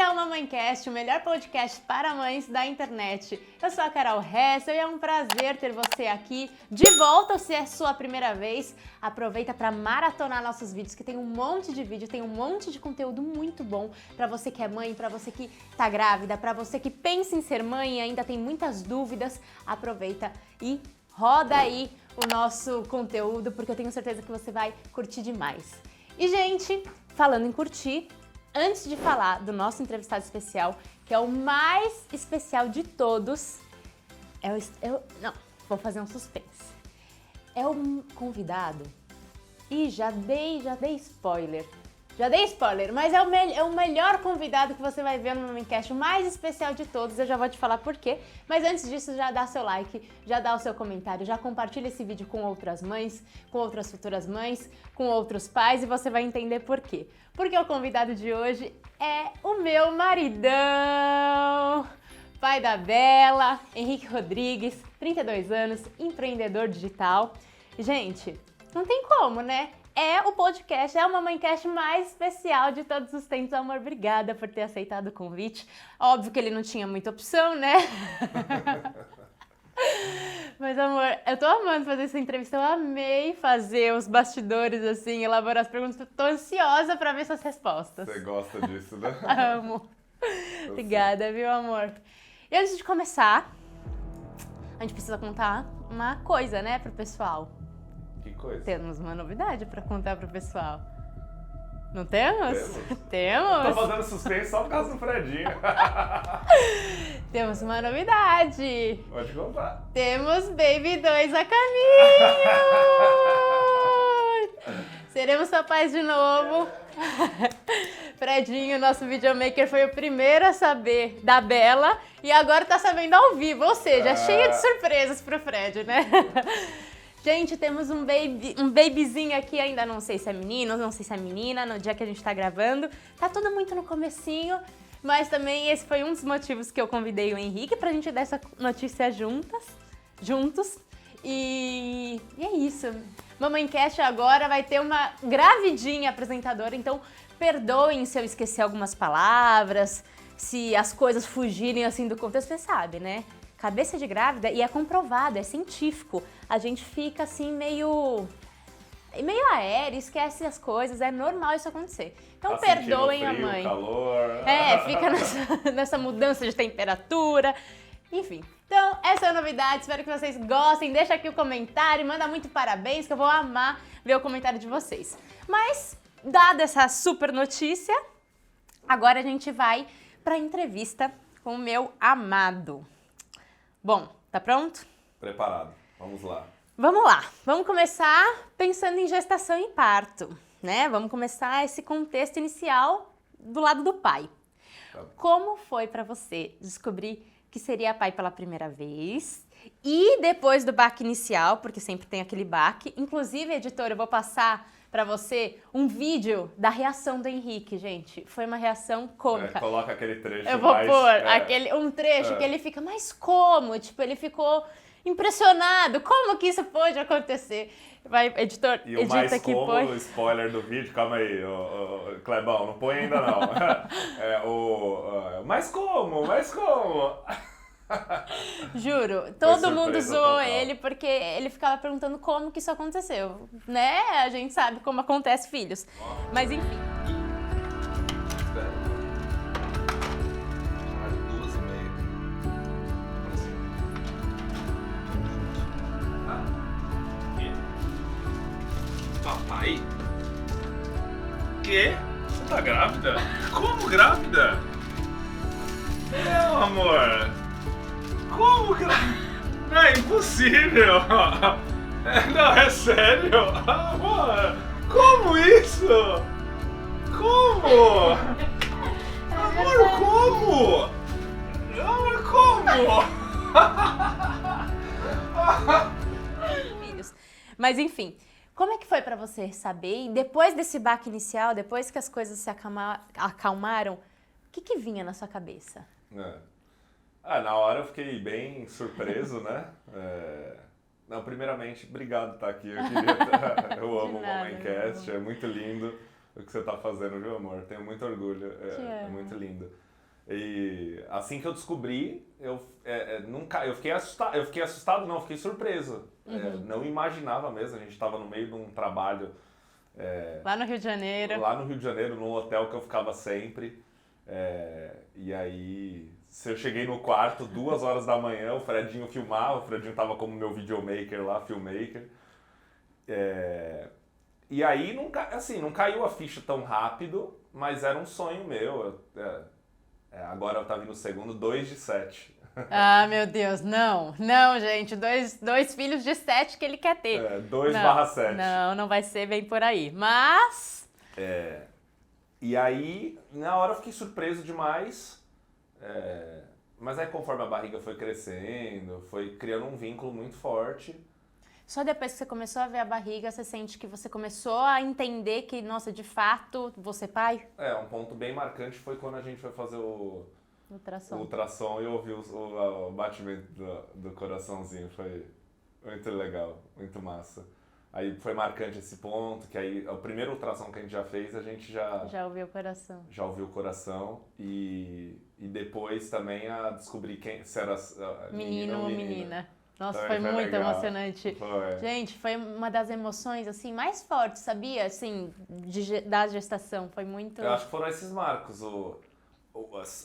é o Mamãecast, o melhor podcast para mães da internet. Eu sou a Carol Hessel e é um prazer ter você aqui de volta. Se é sua primeira vez, aproveita para maratonar nossos vídeos, que tem um monte de vídeo, tem um monte de conteúdo muito bom para você que é mãe, para você que tá grávida, para você que pensa em ser mãe e ainda tem muitas dúvidas. Aproveita e roda aí o nosso conteúdo, porque eu tenho certeza que você vai curtir demais. E, gente, falando em curtir, antes de falar do nosso entrevistado especial, que é o mais especial de todos, não, vou fazer um suspense. É um convidado, e já dei spoiler. Já dei spoiler, mas é o melhor convidado que você vai ver no Mamãecast, o mais especial de todos, eu já vou te falar por quê. Mas antes disso, já dá seu like, já dá o seu comentário, já compartilha esse vídeo com outras mães, com outras futuras mães, com outros pais e você vai entender por quê. Porque o convidado de hoje é o meu maridão, pai da Bela, Henrique Rodrigues, 32 anos, empreendedor digital. Gente, não tem como, né? É o podcast, é o Mamãecast mais especial de todos os tempos. Amor, obrigada por ter aceitado o convite. Óbvio que ele não tinha muita opção, né? Mas, amor, eu tô amando fazer essa entrevista. Eu amei fazer os bastidores, assim, elaborar as perguntas. Tô ansiosa pra ver suas respostas. Você gosta disso, né? Amo. Obrigada, viu, amor? E antes de começar, a gente precisa contar uma coisa, né, pro pessoal. Que coisa. Temos uma novidade pra contar pro pessoal. Não temos? Temos. Temos. Tô fazendo suspense só por causa do Fredinho. Temos uma novidade. Pode contar. Temos Baby 2 a caminho. Seremos papais de novo. Fredinho, nosso videomaker, foi o primeiro a saber da Bela e agora tá sabendo ao vivo, ou seja, cheia de surpresas pro Fred, né? Gente, temos um babyzinho aqui, ainda não sei se é menino, não sei se é menina, no dia que a gente tá gravando. Tá tudo muito no comecinho, mas também esse foi um dos motivos que eu convidei o Henrique pra gente dar essa notícia juntos. E é isso. Mamãecast agora vai ter uma gravidinha apresentadora, então perdoem se eu esquecer algumas palavras, se as coisas fugirem assim do contexto, você sabe, né? Cabeça de grávida, e é comprovado, é científico. A gente fica assim meio aéreo, esquece as coisas, é normal isso acontecer. Então Tá perdoem sentindo frio, a mãe. Calor. Fica nessa mudança de temperatura. Enfim, então essa é a novidade, espero que vocês gostem. Deixa aqui o comentário, manda muito parabéns, que eu vou amar ver o comentário de vocês. Mas, dada essa super notícia, agora a gente vai pra entrevista com o meu amado. Bom, tá pronto? Preparado. Vamos lá. Vamos lá. Vamos começar pensando em gestação e parto, né? Vamos começar esse contexto inicial do lado do pai. Tá. Como foi pra você descobrir que seria pai pela primeira vez? E depois do baque inicial, porque sempre tem aquele baque. Inclusive, editor, eu vou passar pra você um vídeo da reação do Henrique, gente. Foi uma reação cômica. Coloca aquele trecho. Eu vou mais, pôr um trecho que ele fica, mas como? Tipo, ele ficou impressionado. Como que isso pode acontecer? Vai, editor, E o edita mais aqui, como põe. o spoiler do vídeo, calma aí, Clebão, não põe ainda não. Mas como? Juro, todo mundo surpresa zoou total. ele porque ele ficava perguntando como que isso aconteceu, né? A gente sabe como acontece filhos. Mas enfim. Espera. Mais 2h30. Papai? Quê? Você tá grávida? Como grávida? Não, amor. Como grávida? Não, é impossível. Não, é sério. Amor, como isso? Como? Amor, como? Amor, como? Filhos. Mas enfim, como é que foi pra você saber? E depois desse baque inicial, depois que as coisas se acalmaram, o que vinha na sua cabeça? Na hora eu fiquei bem surpreso, né? Não, primeiramente, obrigado por estar aqui. Eu amo o Mamãecast, é muito lindo o que você está fazendo, viu, amor? Tenho muito orgulho, é muito lindo. E assim que eu descobri, eu fiquei assustado, não, fiquei surpreso. Não imaginava mesmo, a gente estava no meio de um trabalho Lá no Rio de Janeiro. lá no Rio de Janeiro, num hotel que eu ficava sempre. E aí, se eu cheguei no quarto, 2 horas da manhã, o Fredinho filmava, o Fredinho tava como meu videomaker lá, filmmaker. E aí, não caiu a ficha tão rápido, mas era um sonho meu. Agora tá vindo o segundo, 2 de 7. Ah, meu Deus, não, gente, dois filhos de 7 que ele quer ter. 2/7. Não vai ser bem por aí, mas... E aí, na hora eu fiquei surpreso demais, mas aí conforme a barriga foi crescendo, foi criando um vínculo muito forte. Só depois que você começou a ver a barriga, você sente que você começou a entender que, nossa, de fato, vou ser pai? Um ponto bem marcante foi quando a gente foi fazer o ultrassom e eu ouvi o batimento do coraçãozinho, foi muito legal, muito massa. Aí foi marcante esse ponto, que aí o primeiro ultrassom que a gente já fez, a gente já ouviu o coração. Já ouviu o coração e depois também a descobrir se era menino ou menina. Nossa, também foi muito legal. emocionante. Foi. Gente, foi uma das emoções assim mais fortes, sabia? Assim, da gestação, foi muito... Eu acho que foram esses marcos,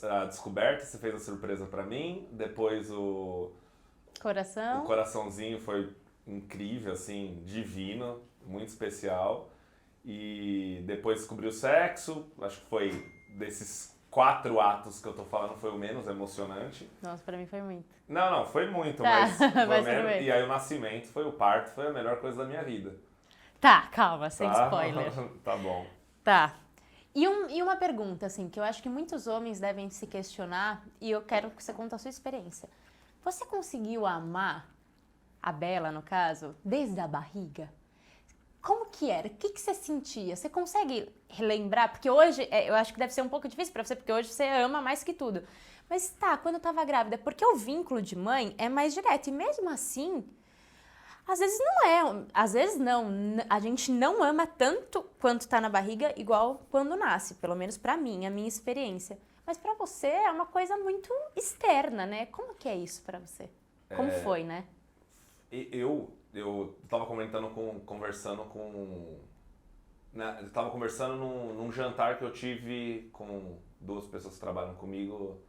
a descoberta, você fez a surpresa pra mim, depois o coraçãozinho foi incrível, assim, divino, muito especial. E depois descobri o sexo, acho que foi desses 4 atos que eu tô falando, foi o menos emocionante. Nossa, pra mim foi muito. Não, foi muito, tá, mas foi mas menos. E aí o nascimento, o parto, foi a melhor coisa da minha vida. Tá, calma, sem Tá? spoiler. Tá bom. Tá. E uma pergunta, assim, que eu acho que muitos homens devem se questionar, e eu quero que você conte a sua experiência. Você conseguiu amar a Bela, no caso, desde a barriga? Como que era? O que você sentia? Você consegue relembrar? Porque hoje, eu acho que deve ser um pouco difícil pra você, porque hoje você ama mais que tudo. Mas tá, quando eu tava grávida, porque o vínculo de mãe é mais direto. E mesmo assim, às vezes não é. Às vezes não. A gente não ama tanto quanto tá na barriga, igual quando nasce. Pelo menos pra mim, a minha experiência. Mas pra você é uma coisa muito externa, né? Como que é isso pra você? Como foi, né? Eu tava conversando num jantar que eu tive com 2 pessoas que trabalham comigo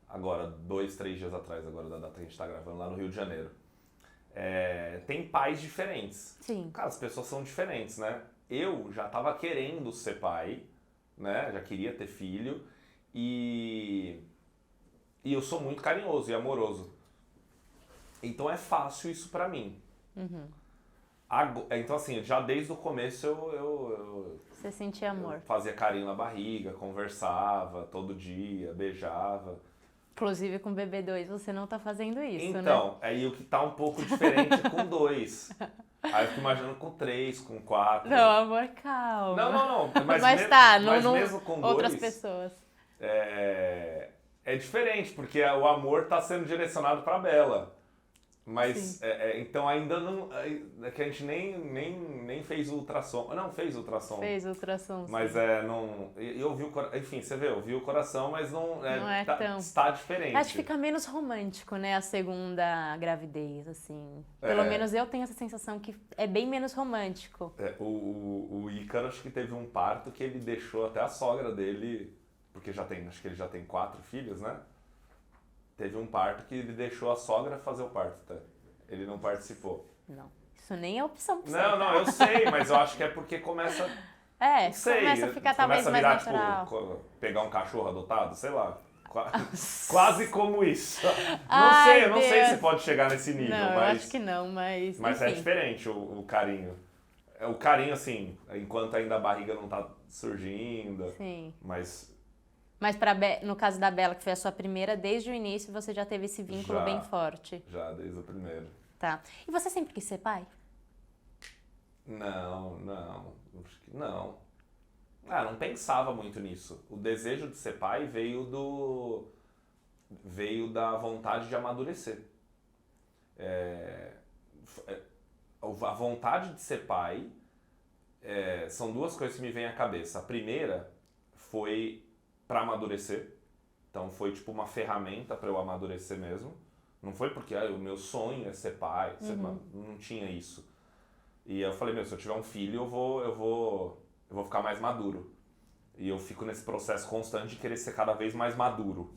agora, 2, 3 dias atrás, agora da data que a gente tá gravando, lá no Rio de Janeiro. Tem pais diferentes. Sim. Cara, as pessoas são diferentes, né? Eu já tava querendo ser pai, né? Já queria ter filho e eu sou muito carinhoso e amoroso. Então é fácil isso pra mim. Uhum. Então assim, já desde o começo eu Você sentia amor. eu fazia carinho na barriga, conversava todo dia, beijava. Inclusive com o bebê 2 você não tá fazendo isso, né? Então, aí o que tá um pouco diferente com 2. Aí eu fico imaginando com 3, com 4. Não, amor, calma. Não. Mas mesmo com 2, outras pessoas. É diferente, porque o amor tá sendo direcionado pra Bela. Mas, então ainda não... É que a gente nem fez o ultrassom. Não, fez o ultrassom. Fez o ultrassom, sim. Mas não... Eu vi o coração... Enfim, você vê, eu vi o coração, mas não é tão... Está diferente. Acho que fica menos romântico, né, a segunda gravidez, assim. Pelo menos eu tenho essa sensação que é bem menos romântico. O Ícaro, acho que teve um parto que ele deixou até a sogra dele... Porque acho que ele já tem 4 filhos, né? Teve um parto que ele deixou a sogra fazer o parto, tá? Ele não participou. Não, isso nem é opção pra você. Não, eu sei, mas eu acho que é porque começa... Não sei, começa a ficar talvez mais natural. Tipo, pegar um cachorro adotado, sei lá. Quase como isso. Ai, não sei se pode chegar nesse nível, não, mas... eu acho que não, mas Mas enfim. é diferente o carinho. O carinho, assim, enquanto ainda a barriga não tá surgindo. Sim. Mas no caso da Bela, que foi a sua primeira, desde o início você já teve esse vínculo bem forte. Já, desde o primeiro. Tá. E você sempre quis ser pai? Não. Acho que não. Não pensava muito nisso. O desejo de ser pai veio da vontade de amadurecer. A vontade de ser pai são 2 coisas que me vêm à cabeça. A primeira foi para amadurecer. Então foi tipo uma ferramenta para eu amadurecer mesmo. Não foi porque o meu sonho é ser pai, não tinha isso. E eu falei, se eu tiver um filho, eu vou ficar mais maduro. E eu fico nesse processo constante de querer ser cada vez mais maduro.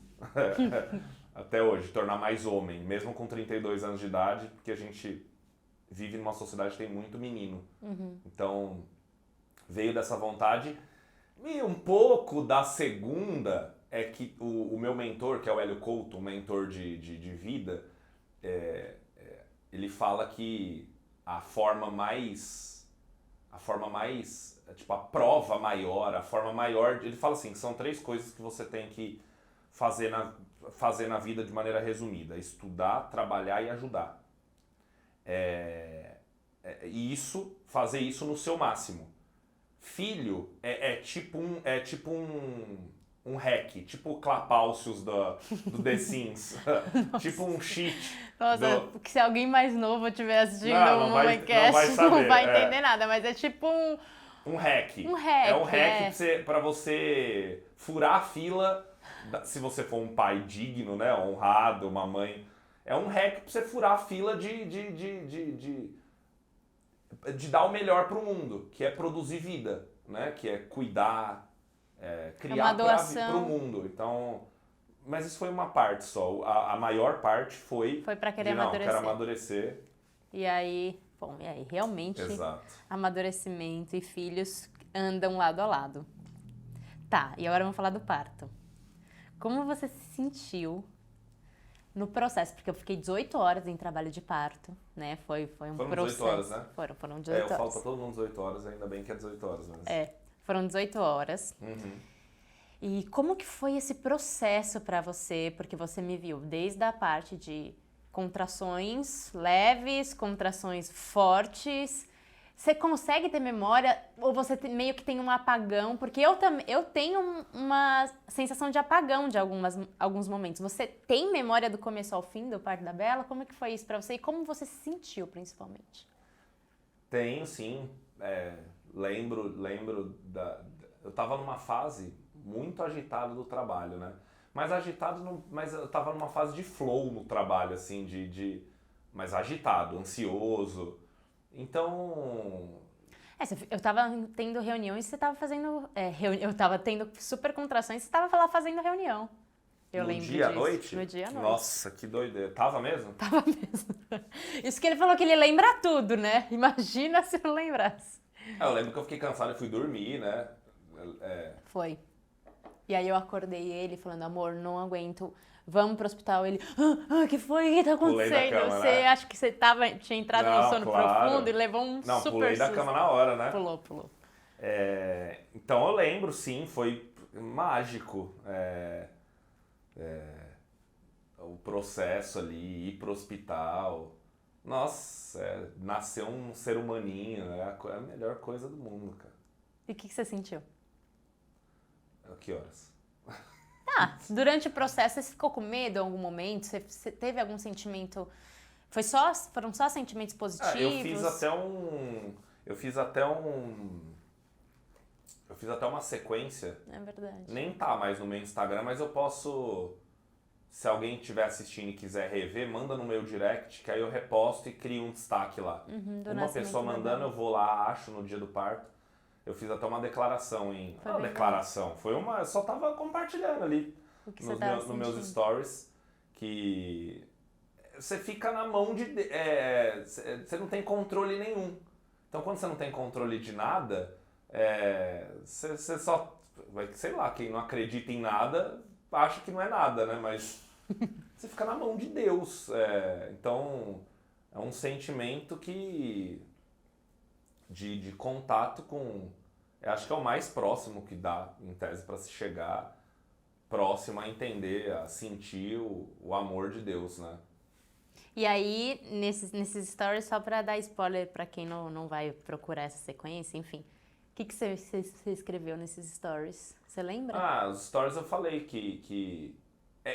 Até hoje, tornar mais homem, mesmo com 32 anos de idade, porque a gente vive numa sociedade que tem muito menino. Então, veio dessa vontade. E um pouco da segunda é que o meu mentor, que é o Hélio Couto, um mentor de vida, ele fala que a forma mais, tipo, a prova maior, a forma maior, ele fala assim, que são 3 coisas que você tem que fazer na vida de maneira resumida: estudar, trabalhar e ajudar. E fazer isso no seu máximo. Filho é tipo um hack, tipo o Clapaucius do The Sims, tipo um cheat. Nossa, porque se alguém mais novo estiver assistindo não o vai Momencast, saber, não vai entender nada, mas é tipo um hack. Um hack, é um hack pra você furar a fila, se você for um pai digno, né, honrado, uma mãe. É um hack pra você furar a fila de dar o melhor pro mundo, que é produzir vida, né, que é cuidar, criar pro mundo. Então, mas isso foi uma parte só. A maior parte foi pra querer amadurecer. Quero amadurecer. E aí, realmente, Exato. Amadurecimento e filhos andam lado a lado. Tá, e agora vamos falar do parto. Como você se sentiu no processo? Porque eu fiquei 18 horas em trabalho de parto, né? Foi um foram processo. 18 horas, né? Foram 18 horas. Eu falo pra todo mundo 18 horas, ainda bem que é 18 horas mesmo. Foram 18 horas. E como que foi esse processo pra você? Porque você me viu desde a parte de contrações leves, contrações fortes. Você consegue ter memória ou você meio que tem um apagão? Porque eu tenho uma sensação de apagão de alguns momentos. Você tem memória do começo ao fim do parto da Bela? Como é que foi isso pra você? E como você se sentiu, principalmente? Tenho, sim. Lembro eu tava numa fase muito agitada do trabalho, né? Mas eu tava numa fase de flow no trabalho, assim, mas agitado, ansioso. Então... eu tava tendo reuniões e você tava fazendo... eu tava tendo super contrações e você tava lá fazendo reunião. Eu lembro dia disso. à noite? No dia à noite. Nossa, que doideira. Tava mesmo? Tava mesmo. Isso que ele falou que ele lembra tudo, né? Imagina se não lembrasse. Eu lembro que eu fiquei cansado e fui dormir, né? Foi. E aí eu acordei ele falando, amor, não aguento, vamos pro hospital. Ele, que foi? O que tá acontecendo? Cama, né? Acho que você tinha entrado no sono profundo e levou um super susto. Não, pulei da cama na hora, né? Pulou. Então eu lembro, sim, foi mágico. O processo ali, ir pro hospital. Nossa, nascer um ser humaninho, é a melhor coisa do mundo, cara. E o que você sentiu? Que horas? Durante o processo, você ficou com medo em algum momento? Você teve algum sentimento? Foram só sentimentos positivos? Eu fiz até uma sequência. É verdade. Nem tá mais no meu Instagram, mas eu posso... Se alguém estiver assistindo e quiser rever, manda no meu direct, que aí eu reposto e crio um destaque lá. Uma pessoa mandando, eu vou lá, acho no dia do parto. Eu fiz até uma declaração eu só tava compartilhando ali nos meus stories, que você fica na mão de... você não tem controle nenhum. Então quando você não tem controle de nada, você só... Sei lá, quem não acredita em nada, acha que não é nada, né? Mas você fica na mão de Deus. Então é um sentimento que... De contato com... Eu acho que é o mais próximo que dá, em tese, para se chegar próximo a entender, a sentir o amor de Deus, né? E aí, nesses stories, só para dar spoiler para quem não vai procurar essa sequência, enfim, o que você escreveu nesses stories? Você lembra? Os stories eu falei que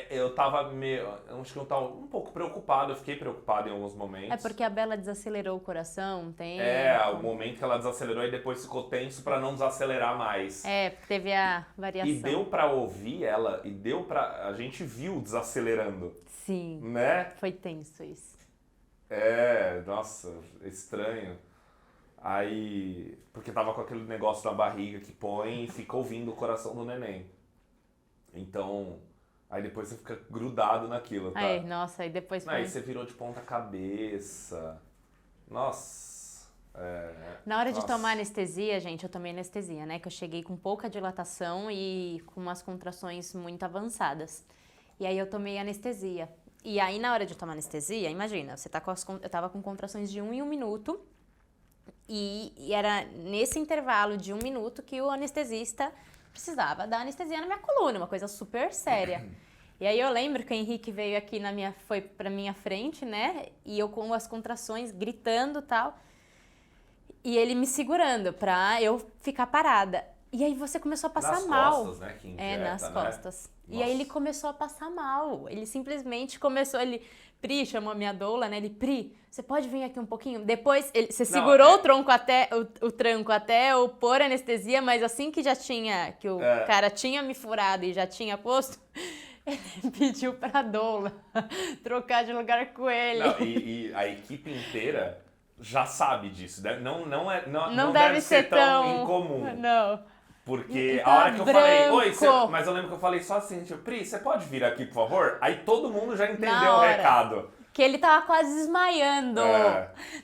Eu tava meio... Acho que eu tava um pouco preocupado, eu fiquei preocupado em alguns momentos. É porque a Bela desacelerou o coração, tem... O momento que ela desacelerou e depois ficou tenso pra não desacelerar mais. Teve a variação. E deu pra ouvir ela, e deu pra... A gente viu desacelerando. Sim. Né? Foi tenso isso. Nossa, estranho. Aí... Porque tava com aquele negócio na barriga que põe e fica ouvindo o coração do neném. Então... Aí depois você fica grudado naquilo, tá? Nossa, aí depois foi... Aí você virou de ponta cabeça. Nossa. Na hora de tomar anestesia, gente, eu tomei anestesia, né? Que eu cheguei com pouca dilatação e com umas contrações muito avançadas. E aí eu tomei anestesia. E aí na hora de tomar anestesia, imagina, você tá eu tava com contrações de 1 em 1 minuto. E era nesse intervalo de 1 minuto que o anestesista precisava dar anestesia na minha coluna, uma coisa super séria. E aí eu lembro que o Henrique veio aqui foi pra minha frente, né? E eu com as contrações, gritando e tal. E ele me segurando pra eu ficar parada. E aí você começou a passar mal. Nas costas, né? Que injeta, nas costas. Né? E aí ele começou a passar mal. Ele simplesmente começou, Pri chamou a minha doula, né? Ele, Pri, você pode vir aqui um pouquinho? Depois, você segurou o tronco o tranco até eu pôr anestesia, mas assim que o cara tinha me furado e já tinha posto, ele pediu pra doula trocar de lugar com ele. Não, e a equipe inteira já sabe disso. Não deve ser tão incomum. Não. Porque a hora que eu falei, mas eu lembro que eu falei só assim, tipo, Pri, você pode vir aqui, por favor? Aí todo mundo já entendeu o recado. Que ele tava quase desmaiando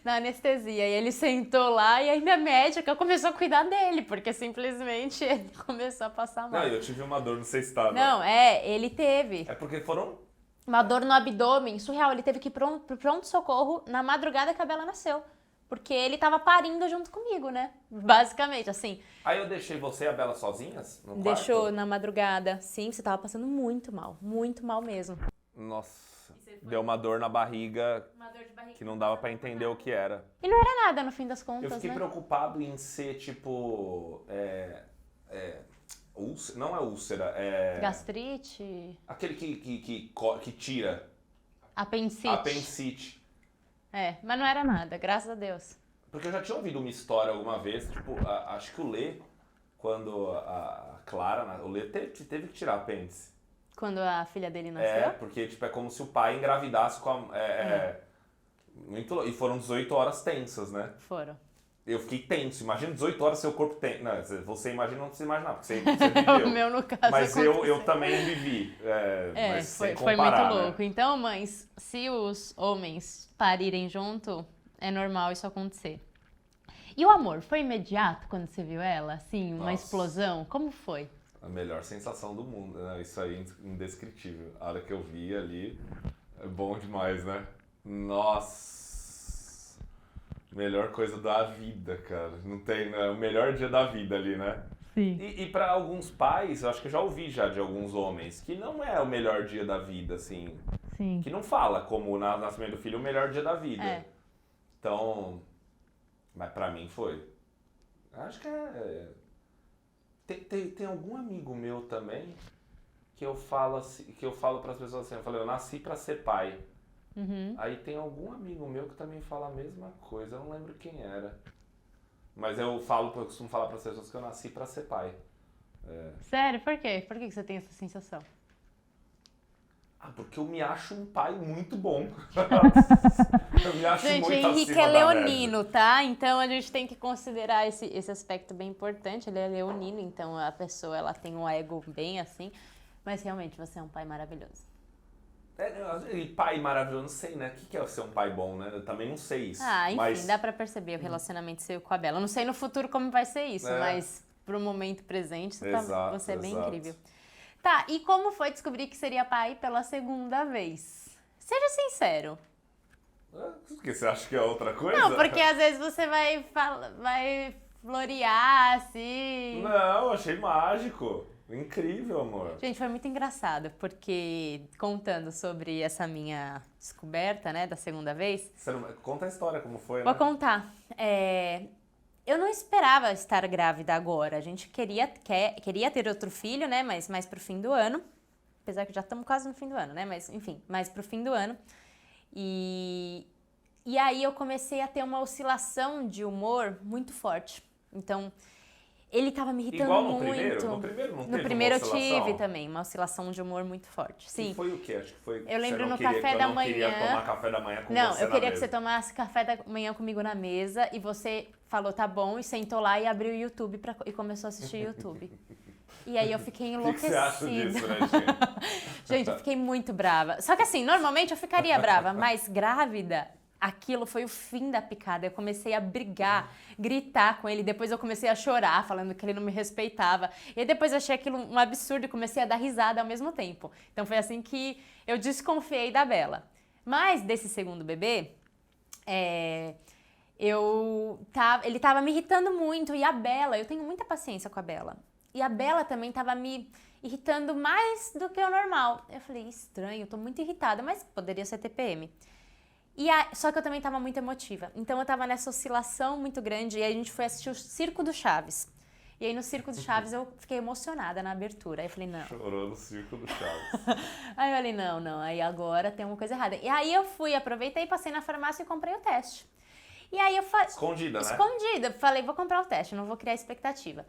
na anestesia. E ele sentou lá e ainda a médica começou a cuidar dele, porque simplesmente ele começou a passar mal. Não, eu tive uma dor, não sei se tá... Não, ele teve. É porque foram... Uma dor no abdômen, surreal. Ele teve que ir pro pronto-socorro na madrugada que a Bela nasceu. Porque ele tava parindo junto comigo, né? Basicamente, assim. Aí eu deixei você e a Bela sozinhas no quarto? Deixou na madrugada. Sim, você tava passando muito mal mesmo. Nossa, deu uma dor na barriga, que não dava pra entender o que era. E não era nada, no fim das contas, Eu fiquei preocupado em ser, tipo... não é úlcera, é... Gastrite? Aquele que tira. Apendicite. Apendicite. Mas não era nada, graças a Deus. Porque eu já tinha ouvido uma história alguma vez, tipo, acho que o Lê, quando a Clara, o Lê teve que tirar apêndice. Quando a filha dele nasceu? Porque tipo, é como se o pai engravidasse com a... e foram 18 horas tensas, né? Foram. Eu fiquei tenso. Imagina 18 horas seu corpo tenso. Não, você imagina, não precisa imaginar, porque você viveu. O meu, no caso, mas eu também vivi. Mas foi muito louco. Né? Então, mães, se os homens parirem junto, é normal isso acontecer. E o amor, foi imediato quando você viu ela? Assim, uma explosão? Como foi? A melhor sensação do mundo, né? Isso aí é indescritível. A hora que eu vi ali, é bom demais, né? Nossa! Melhor coisa da vida, cara. Não tem, né? O melhor dia da vida ali, né? Sim. E para alguns pais, eu acho que eu já ouvi já de alguns homens, que não é o melhor dia da vida, assim. Sim. Que não fala como o nascimento do filho o melhor dia da vida. Então, mas pra mim foi. Acho que tem algum amigo meu também que eu falo assim, pras pessoas assim, eu nasci pra ser pai. Uhum. Aí tem algum amigo meu que também fala a mesma coisa, eu não lembro quem era. Mas eu costumo falar para as pessoas que eu nasci para ser pai. Sério? Por quê? Por que você tem essa sensação? Porque eu me acho um pai muito bom. Eu me acho gente, muito Henrique acima é da leonino, média. tá? Então a gente tem que considerar esse aspecto bem importante. Ele é leonino, então a pessoa ela tem um ego bem assim. Mas realmente você é um pai maravilhoso. E pai maravilhoso, não sei, né? O que é ser um pai bom, né? Eu também não sei isso. Enfim, dá pra perceber o relacionamento seu com a Bela. Eu não sei no futuro como vai ser isso, mas pro momento presente você é bem incrível. Tá, e como foi descobrir que seria pai pela segunda vez? Seja sincero. Porque você acha que é outra coisa? Não, porque às vezes você vai florear, assim... Não, achei mágico. Incrível, amor. Gente, foi muito engraçado, porque contando sobre essa minha descoberta, né, da segunda vez... Conta a história, como foi, Vou né? contar. Eu não esperava estar grávida agora. A gente queria ter outro filho, né, mas mais pro fim do ano. apesar que já estamos quase no fim do ano, né? Mas, enfim, mais pro fim do ano. E aí eu comecei a ter uma oscilação de humor muito forte. Então, ele tava me irritando igual no muito. Primeiro? No primeiro não teve No primeiro uma eu oscilação? tive também, uma oscilação de humor muito forte. Sim. E foi o quê? Acho que foi. Eu lembro você não no queria, café eu da não manhã. queria tomar café da manhã com Não, você eu na queria que mesa. você tomasse café da manhã comigo na mesa e você falou tá bom e sentou lá e abriu o YouTube e começou a assistir YouTube. E aí eu fiquei enlouquecida. O que você acha disso, né, gente? Gente, eu fiquei muito brava. Só que assim, normalmente eu ficaria brava, mas grávida, aquilo foi o fim da picada. Eu comecei a brigar, gritar com ele. Depois eu comecei a chorar, falando que ele não me respeitava. E depois eu achei aquilo um absurdo e comecei a dar risada ao mesmo tempo. Então foi assim que eu desconfiei da Bela. Mas desse segundo bebê, ele tava me irritando muito. E a Bela, eu tenho muita paciência com a Bela. E a Bela também tava me irritando mais do que o normal. Eu falei, estranho, eu tô muito irritada, mas poderia ser TPM. Só que eu também tava muito emotiva. Então eu tava nessa oscilação muito grande e aí a gente foi assistir o Circo do Chaves. E aí no Circo do Chaves eu fiquei emocionada na abertura. Aí eu falei, não. Chorou no Circo do Chaves. Aí eu falei, não, aí agora tem uma coisa errada. E aí eu aproveitei, passei na farmácia e comprei o teste. E aí eu falei... Escondida, né? Escondida. Falei, vou comprar o teste, não vou criar expectativa.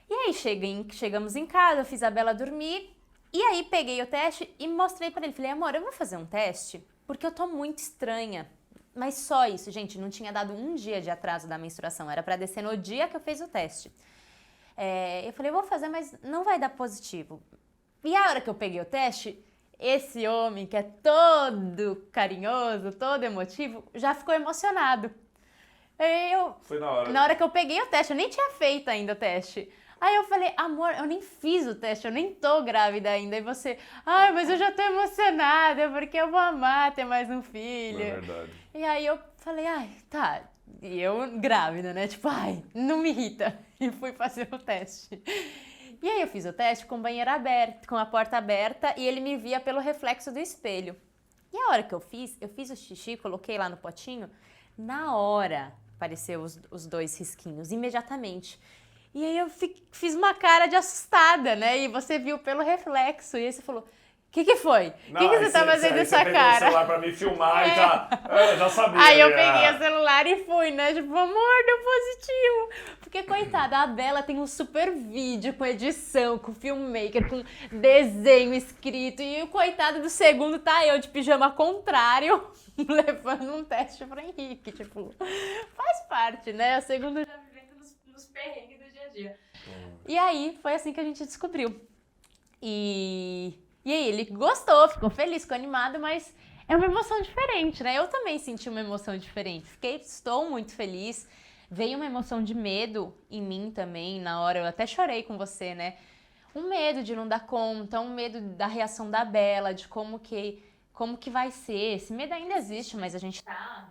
E aí chegamos em casa, eu fiz a Bela dormir, e aí peguei o teste e mostrei pra ele. Falei, amor, eu vou fazer um teste porque eu tô muito estranha. Mas só isso, gente, não tinha dado um dia de atraso da menstruação, era pra descer no dia que eu fiz o teste. Eu falei, eu vou fazer, mas não vai dar positivo. E a hora que eu peguei o teste, esse homem que é todo carinhoso, todo emotivo, já ficou emocionado. Foi na hora. Na hora que eu peguei o teste, eu nem tinha feito ainda o teste. Aí eu falei, amor, eu nem fiz o teste, eu nem tô grávida ainda. E você, mas eu já tô emocionada, porque eu vou amar ter mais um filho. É verdade. E aí eu falei, tá. E eu grávida, né? Tipo, não me irrita. E fui fazer o teste. E aí eu fiz o teste com o banheiro aberto, com a porta aberta, e ele me via pelo reflexo do espelho. E a hora que eu fiz o xixi, coloquei lá no potinho, na hora apareceu os dois risquinhos, imediatamente. E aí eu fiz uma cara de assustada, né? E você viu pelo reflexo. E aí você falou, o que foi? O que você tá fazendo essa cara? Você pegou o celular pra me filmar e já sabia. Aí eu peguei o celular e fui, né? Tipo, amor, deu positivo. Porque, coitada, a Bela tem um super vídeo com edição, com filmmaker, com desenho escrito. E o coitado do segundo tá eu de pijama contrário, levando um teste pro Henrique. Tipo, faz parte, né? O segundo já vivendo nos perrengues do dia a dia. E aí, foi assim que a gente descobriu. E aí, ele gostou, ficou feliz, ficou animado, mas é uma emoção diferente, né? Eu também senti uma emoção diferente. Estou muito feliz. Veio uma emoção de medo em mim também, na hora. Eu até chorei com você, né? Um medo de não dar conta, um medo da reação da Bela, de como que vai ser. Esse medo ainda existe, mas a gente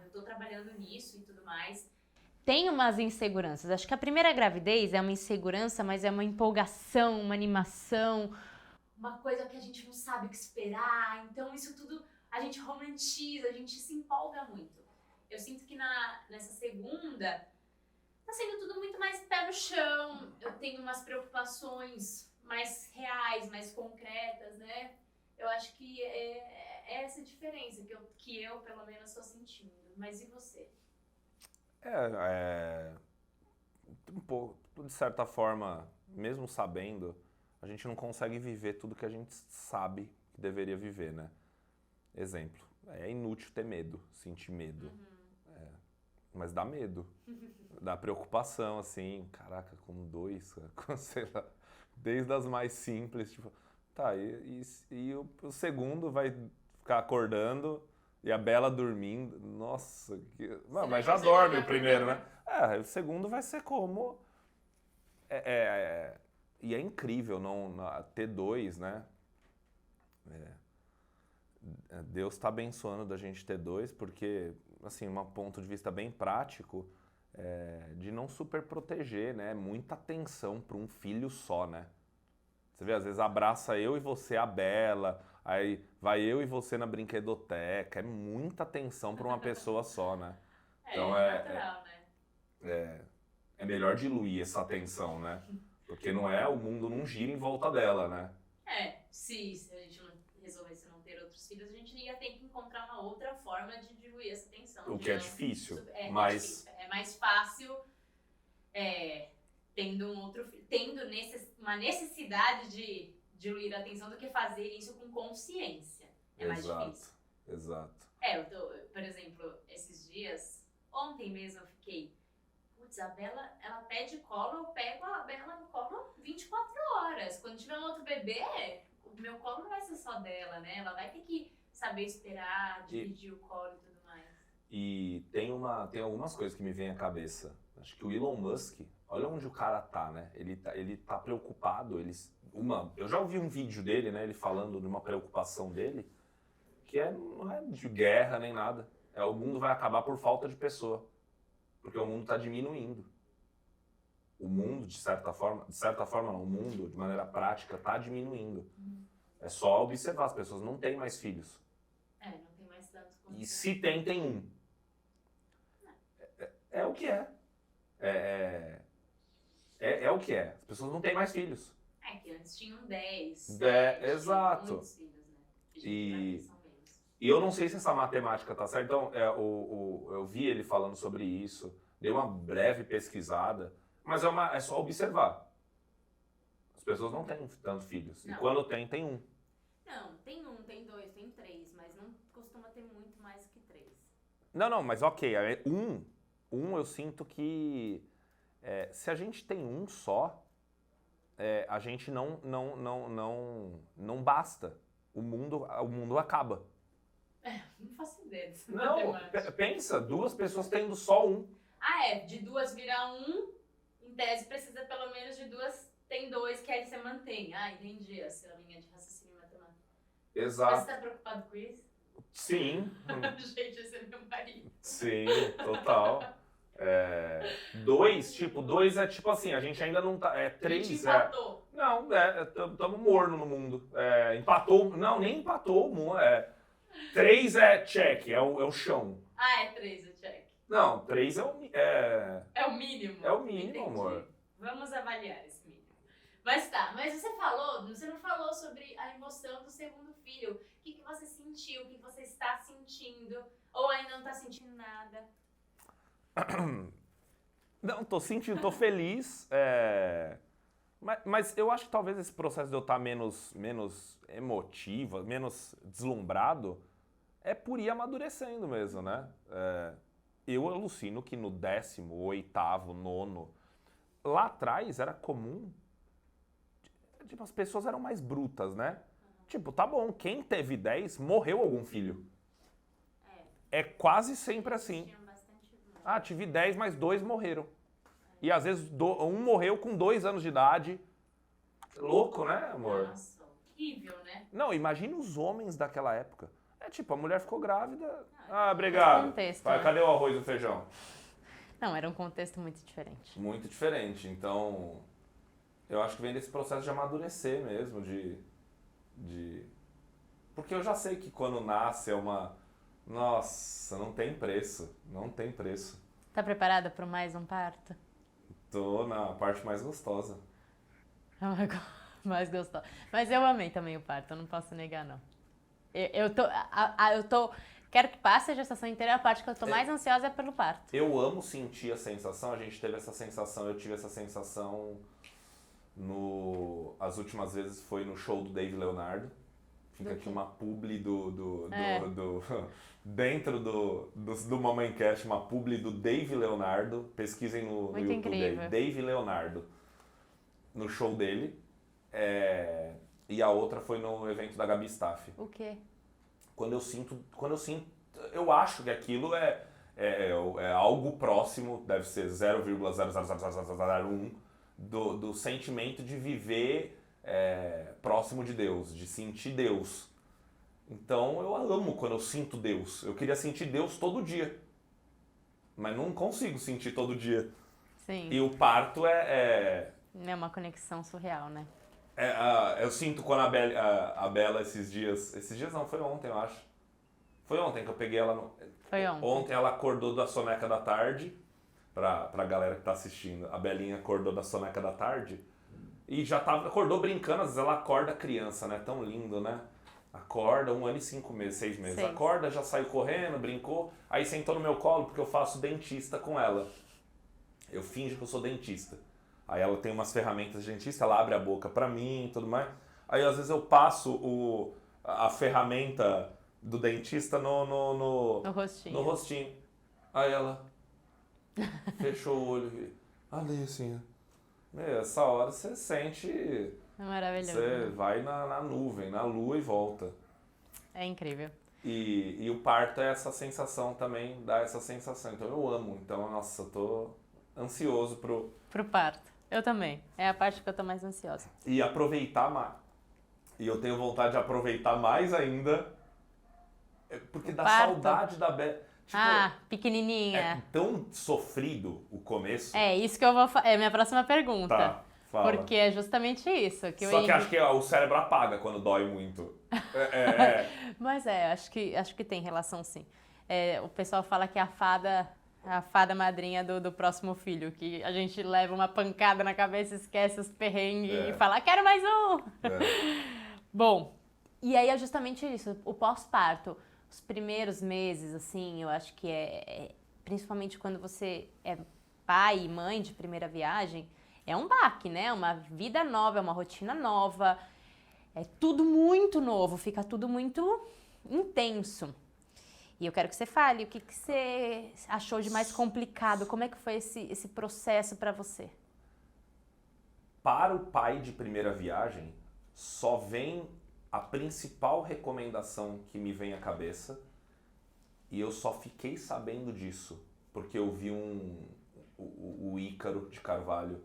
eu tô trabalhando nisso e tudo mais. Tem umas inseguranças. Acho que a primeira gravidez é uma insegurança, mas é uma empolgação, uma animação, uma coisa que a gente não sabe o que esperar. Então isso tudo a gente romantiza, a gente se empolga muito. Eu sinto que nessa segunda tá sendo tudo muito mais pé no chão. Eu tenho umas preocupações mais reais, mais concretas, né? Eu acho que é essa diferença que eu pelo menos estou sentindo. Mas e você? Um pouco, de certa forma, mesmo sabendo, a gente não consegue viver tudo que a gente sabe que deveria viver, né? Exemplo, é inútil ter medo, sentir medo. Mas dá medo, dá preocupação, assim, caraca, com dois, sei lá, desde as mais simples, tipo, tá, e o segundo vai ficar acordando e a Bela dormindo, nossa, mas já dorme o primeiro, né? O segundo vai ser como... E é incrível ter dois, né? Deus tá abençoando da gente ter dois, porque, assim, um ponto de vista bem prático, de não super proteger, né? Muita atenção para um filho só, né? Você vê, às vezes abraça eu e você a Bela, aí vai eu e você na brinquedoteca, é muita atenção para uma pessoa só, né? Então natural, né? É melhor diluir essa atenção, né? Porque o mundo não gira em volta dela, né? se a gente não resolvesse não ter outros filhos, a gente ia ter que encontrar uma outra forma de diluir essa tensão. O que é difícil, mas... É mais fácil tendo um outro filho, tendo uma necessidade de diluir a tensão do que fazer isso com consciência. É mais difícil. Exato. Por exemplo, esses dias, ontem mesmo eu fiquei, putz, a Bela, ela pede colo, eu pego a Bela no colo 24 horas. Quando tiver um outro bebê, o meu colo não vai ser só dela, né? Ela vai ter que saber esperar, dividir o colo e tudo mais. E tem algumas coisas que me vêm à cabeça. Acho que o Elon Musk, olha onde o cara tá, né? Ele tá preocupado, eu já ouvi um vídeo dele, né? Ele falando de uma preocupação dele, que não é de guerra nem nada. O mundo vai acabar por falta de pessoa. Porque o mundo tá diminuindo. O mundo, de certa forma não, o mundo, de maneira prática, tá diminuindo. É só observar, as pessoas não têm mais filhos. Não tem mais tantos quanto. E se tem um. É o que é. É o que é. As pessoas não têm mais filhos. Que antes tinham 10. Exato. Muitos filhos, né? E eu não sei se essa matemática tá certa. Então, eu vi ele falando sobre isso, dei uma breve pesquisada, mas é só observar. As pessoas não têm tantos filhos. Não. E quando tem um. Não, tem 1, tem 2, tem 3, mas não costuma ter muito mais que 3. Não, mas ok. Eu sinto que se a gente tem um só, a gente não basta. O mundo acaba. Não faço ideia dessa Não, matemática. pensa, 2 pessoas tendo só um. De 2 virar 1, em tese precisa pelo menos de 2, tem 2, que aí você mantém. Entendi a sua linha de raciocínio matemático. Exato. Você tá preocupado com isso? Sim. Gente, esse é meu marido. Sim, total. 2 é tipo assim, a gente ainda não tá. 3 A gente empatou. Não, estamos morno no mundo. Empatou. Não, nem empatou o mundo. 3 é check, é o chão. 3 é check. Não, 3 É o mínimo. É o mínimo, Entendi. amor. Vamos avaliar esse mínimo. Mas você não falou sobre a emoção do segundo filho. O que você sentiu? O que você está sentindo? Ou ainda não está sentindo nada? Não, tô feliz. Mas eu acho que talvez esse processo de eu estar menos emotiva, menos deslumbrado, é por ir amadurecendo mesmo, né? Eu alucino que no 10º, 8º, 9º, lá atrás era comum, tipo, as pessoas eram mais brutas, né? Tipo, tá bom, quem teve 10 morreu algum filho. É quase sempre assim. Tive 10, mas 2 morreram. E às vezes um morreu com 2 anos de idade. Louco, né, amor? Nossa, horrível, né? Não, imagina os homens daquela época. Tipo, a mulher ficou grávida. Obrigado. Contexto, Vai, cadê o arroz e o feijão? Não, era um contexto muito diferente. Muito diferente. Então, eu acho que vem desse processo de amadurecer mesmo, Porque eu já sei que quando nasce é uma... Nossa, não tem preço. Não tem preço. Tá preparada para mais um parto? Tô na parte mais gostosa. Mais gostosa. Mas eu amei também o parto, eu não posso negar, não. Quero que passe a gestação inteira, a parte que eu tô mais ansiosa é pelo parto. Eu amo sentir a sensação, eu tive essa sensação as últimas vezes foi no show do Dave Leonardo. Fica aqui uma publi dentro do Mamancast, uma publi do Dave Leonardo. Pesquisem no YouTube incrível. aí, Dave Leonardo, no show dele. E a outra foi no evento da Gabi Staff. O quê? Quando eu sinto, eu acho que aquilo é algo próximo, deve ser 0,00001 do sentimento de viver próximo de Deus, de sentir Deus. Então eu amo quando eu sinto Deus. Eu queria sentir Deus todo dia, mas não consigo sentir todo dia. Sim. E o parto É uma conexão surreal, né? Eu sinto quando a Bela esses dias não, foi ontem eu acho. Foi ontem que eu peguei ela Foi ontem. Ontem ela acordou da soneca da tarde, pra galera que tá assistindo, a Belinha acordou da soneca da tarde, E já acordou brincando, às vezes ela acorda a criança, né? Tão lindo, né? Acorda, 1 ano e 5 meses, 6 meses. 6. Acorda, já saiu correndo, brincou. Aí sentou no meu colo porque eu faço dentista com ela. Eu finjo que eu sou dentista. Aí ela tem umas ferramentas de dentista, ela abre a boca pra mim e tudo mais. Aí às vezes eu passo a ferramenta do dentista no rostinho. Aí ela fechou o olho. Ali assim. Meu, essa hora você sente... É maravilhoso. Você vai na nuvem, na lua e volta. É incrível. E o parto é essa sensação também, dá essa sensação. Então eu amo. Então, nossa, eu tô ansioso pro parto. Eu também. É a parte que eu tô mais ansiosa. E aproveitar mais. E eu tenho vontade de aproveitar mais ainda, porque dá saudade da Bela. Tipo, pequenininha. É tão sofrido o começo. É, isso que eu vou falar. É a minha próxima pergunta. Tá, fala. Porque é justamente isso. Que Só que acho que o cérebro apaga quando dói muito. Mas acho que tem relação sim. O pessoal fala que a fada madrinha do próximo filho, que a gente leva uma pancada na cabeça, esquece os perrengues e fala, quero mais um! Bom, e aí é justamente isso, o pós-parto. Os primeiros meses, assim, eu acho que principalmente quando você é pai e mãe de primeira viagem, é um baque, né? Uma vida nova, é uma rotina nova, é tudo muito novo, fica tudo muito intenso. E eu quero que você fale o que você achou de mais complicado, como é que foi esse processo para você? Para o pai de primeira viagem, só vem a principal recomendação que me vem à cabeça, e eu só fiquei sabendo disso porque eu vi o Ícaro de Carvalho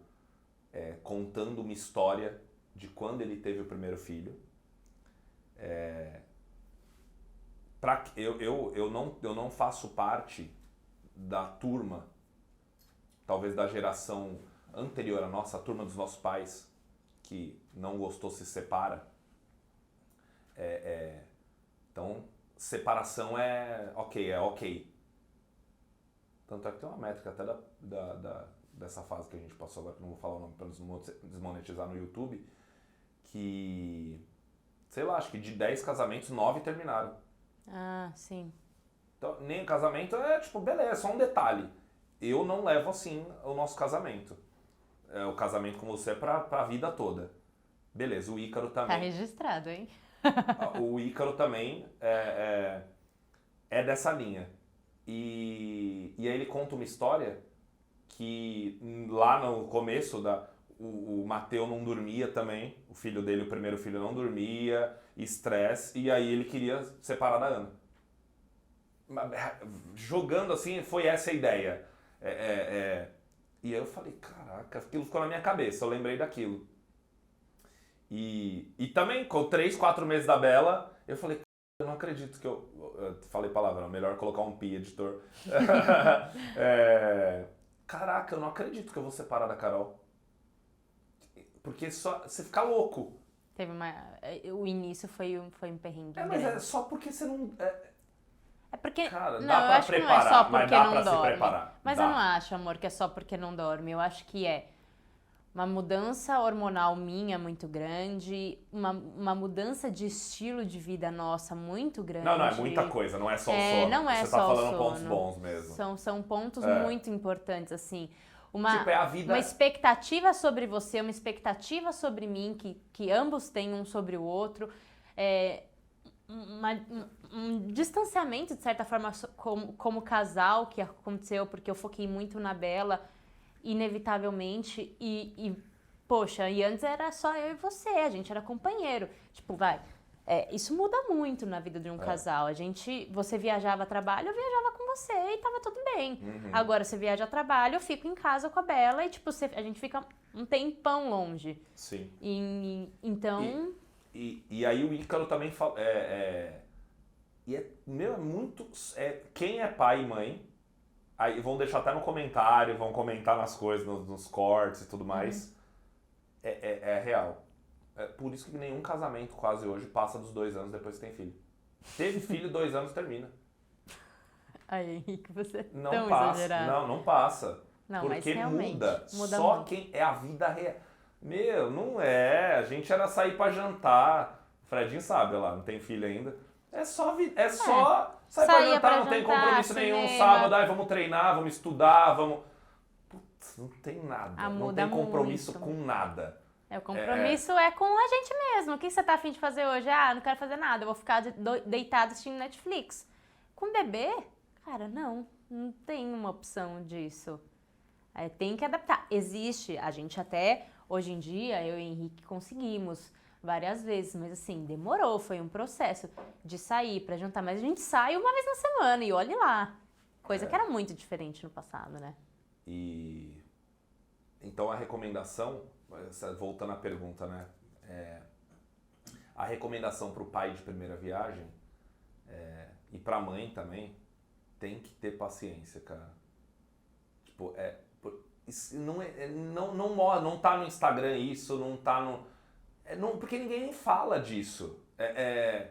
contando uma história de quando ele teve o primeiro filho. Eu não faço parte da turma, talvez da geração anterior à nossa, a turma dos nossos pais, que não gostou, se separa. Então, separação é ok. Tanto é que tem uma métrica até dessa fase que a gente passou agora, que não vou falar o nome para desmonetizar no YouTube, que, sei lá, acho que de 10 casamentos, 9 terminaram. Ah, sim. Então, nem casamento tipo, beleza, só um detalhe. Eu não levo assim o nosso casamento. O casamento com você é pra vida toda. Beleza, o Ícaro também. Tá registrado, hein? O Ícaro também é dessa linha. E aí ele conta uma história que lá no começo, o Mateu não dormia também, o filho dele, o primeiro filho não dormia, estresse, e aí ele queria separar da Ana. Jogando assim, foi essa a ideia. E aí eu falei, caraca, aquilo ficou na minha cabeça, eu lembrei daquilo. E também, com 3, 4 meses da Bela, eu falei, eu não acredito que eu falei palavrão, melhor colocar um pi, editor. Caraca, eu não acredito que eu vou separar da Carol. Porque só você fica louco. O início foi um perrengue. Mas é só porque você não... porque... Cara, não, dá eu pra acho preparar, que não é só porque mas dá não pra dorme. se preparar. Mas dá. eu não acho, amor, que é só porque não dorme. Eu acho que é uma mudança hormonal minha muito grande, uma mudança de estilo de vida nossa muito grande. Não, é muita coisa, não é só o sono. Não é você só tá o falando sono. pontos bons mesmo. São pontos muito importantes, assim. Tipo, a vida... Uma expectativa sobre você, uma expectativa sobre mim, que ambos têm um sobre o outro. Um distanciamento, de certa forma, como casal que aconteceu, porque eu foquei muito na Bela, inevitavelmente, poxa, e antes era só eu e você, a gente era companheiro. Tipo, isso muda muito na vida de um casal. Você viajava a trabalho, eu viajava com você e tava tudo bem. Uhum. Agora, você viaja a trabalho, eu fico em casa com a Bela e, tipo, a gente fica um tempão longe. Sim. Então... E aí o Ícaro também fala... muito... quem é pai e mãe, aí vão deixar até no comentário, vão comentar nas coisas, nos cortes e tudo mais. É real. Por isso que nenhum casamento quase hoje passa dos 2 anos depois que tem filho. Teve filho, 2 anos termina. Aí, Henrique, você é não tão passa. exagerado. Não passa. Não, porque mas realmente muda só muito. quem É a vida real. Meu, não é. A gente era sair pra jantar. O Fredinho sabe, lá, não tem filho ainda. É só sair pra jantar, não tem compromisso nenhum. Sábado, vamos treinar, vamos estudar, vamos... Putz, não tem nada. Não tem compromisso com nada. O compromisso é com a gente mesmo. O que você tá afim de fazer hoje? Não quero fazer nada, eu vou ficar deitado assistindo Netflix. Com bebê, cara, não tem uma opção disso. Tem que adaptar. Existe, a gente até, hoje em dia, eu e o Henrique conseguimos várias vezes, mas assim, demorou, foi um processo de sair pra jantar, mas a gente sai uma vez na semana e olhe lá. Coisa que era muito diferente no passado, né? E então a recomendação, voltando à pergunta, né? A recomendação pro pai de primeira viagem e pra mãe também, tem que ter paciência, cara. Tipo, não tá no Instagram isso, não tá no... porque ninguém nem fala disso. É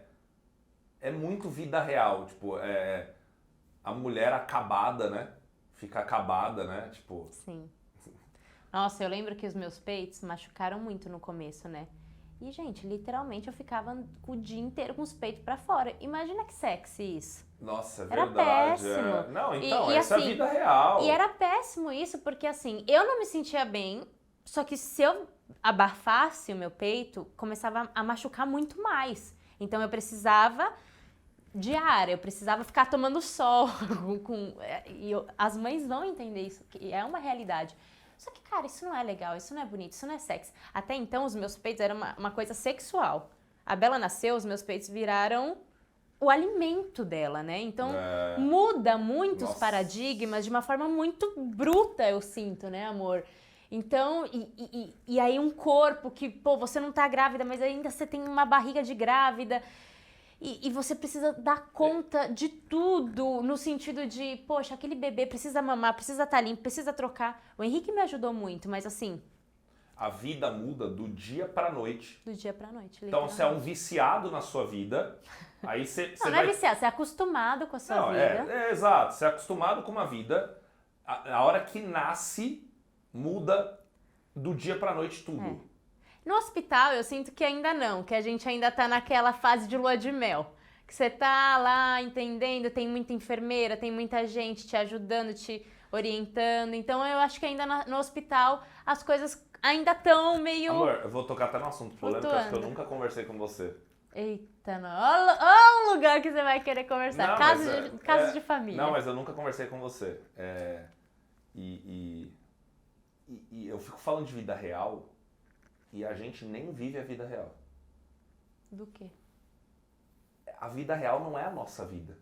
muito vida real, tipo, a mulher acabada, né? Fica acabada, né? Tipo... Sim. Nossa, eu lembro que os meus peitos machucaram muito no começo, né? E, gente, literalmente eu ficava o dia inteiro com os peitos pra fora. Imagina que sexy isso. Nossa, é verdade. Era péssimo. Não, então, essa é a vida real. E era péssimo isso, porque assim, eu não me sentia bem, só que se eu abafasse o meu peito, começava a machucar muito mais. Então eu precisava de ar, eu precisava ficar tomando sol. As mães vão entender isso, que é uma realidade. Só que, cara, isso não é legal, isso não é bonito, isso não é sexy. Até então, os meus peitos eram uma coisa sexual. A Bela nasceu, os meus peitos viraram o alimento dela, né? Então, muda muitos paradigmas de uma forma muito bruta, eu sinto, né, amor? Então, e aí um corpo que, pô, você não tá grávida, mas ainda você tem uma barriga de grávida. E você precisa dar conta de tudo, no sentido de, poxa, aquele bebê precisa mamar, precisa estar limpo, precisa trocar. O Henrique me ajudou muito, mas assim... A vida muda do dia pra noite. Do dia pra noite, então, você é um viciado na sua vida, aí você não é viciado, você é acostumado com a sua vida. Exato, você é acostumado com uma vida, a hora que nasce, muda do dia pra noite tudo. No hospital, eu sinto que ainda não, que a gente ainda tá naquela fase de lua de mel. Que você tá lá entendendo, tem muita enfermeira, tem muita gente te ajudando, te orientando. Então, eu acho que ainda no hospital as coisas ainda estão meio... Amor, eu vou tocar até no assunto polêmico, acho que eu nunca conversei com você. Eita, não. Olha o lugar que você vai querer conversar. Casos de família. Não, mas eu nunca conversei com você. E eu fico falando de vida real... E a gente nem vive a vida real. Do quê? A vida real não é a nossa vida.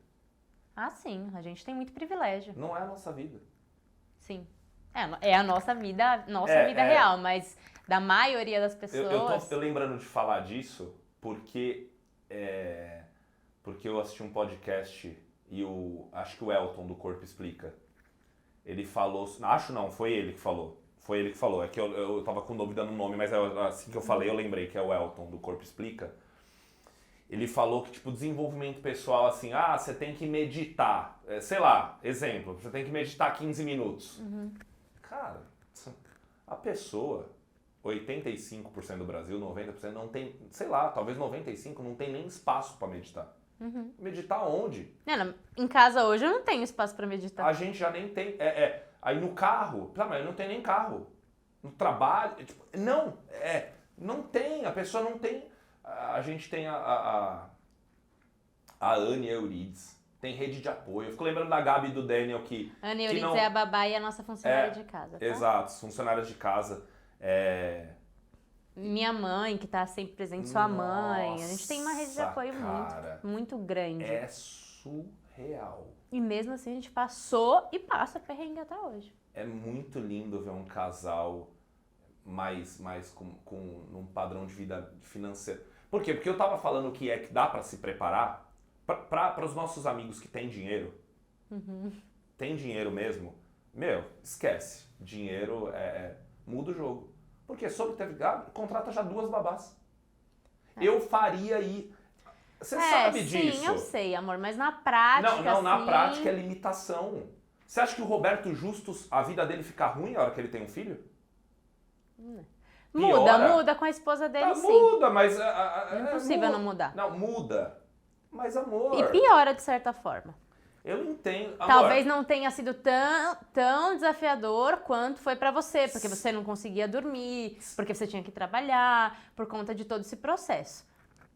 Ah, sim. A gente tem muito privilégio. Não é a nossa vida. Sim. É a nossa vida real, mas da maioria das pessoas... Eu tô lembrando de falar disso porque eu assisti um podcast e acho que o Elton do Corpo Explica. Ele falou... Acho não, foi ele que falou. Foi ele que falou, é que eu tava com dúvida no nome, mas assim que eu falei eu lembrei que é o Elton do Corpo Explica. Ele falou que, tipo, desenvolvimento pessoal, assim, você tem que meditar. Sei lá, exemplo, você tem que meditar 15 minutos. Cara, a pessoa, 85% do Brasil, 90% não tem, sei lá, talvez 95% não tem nem espaço pra meditar. Meditar onde? Em casa hoje eu não tenho espaço pra meditar. A gente já nem tem... Aí no carro, mas eu não tenho nem carro. No trabalho, tipo, não tem, a pessoa não tem. A gente tem a Anne Eurides, tem rede de apoio. Eu fico lembrando da Gabi e do Daniel que... Anne Eurides é a babá e a nossa funcionária de casa, tá? Exato, funcionárias de casa. Minha mãe, que tá sempre presente, sua mãe. A gente tem uma rede de apoio muito grande. É surreal. E mesmo assim a gente passou e passa perrengue até hoje. É muito lindo ver um casal mais num padrão de vida financeiro. Por quê? Porque eu tava falando que dá pra se preparar para os nossos amigos que têm dinheiro. Tem dinheiro mesmo. Esquece. Dinheiro muda o jogo. Porque contrata já 2 babás. Eu faria aí... Você sabe disso? Sim, eu sei, amor, mas na prática... Não, na prática é limitação. Você acha que o Roberto Justus, a vida dele fica ruim na hora que ele tem um filho? Muda com a esposa dele, sim. Muda, mas... É impossível não mudar. Não, muda. Mas, amor... E piora de certa forma. Eu entendo. Amor, Talvez não tenha sido tão desafiador quanto foi pra você, porque você não conseguia dormir, porque você tinha que trabalhar, por conta de todo esse processo.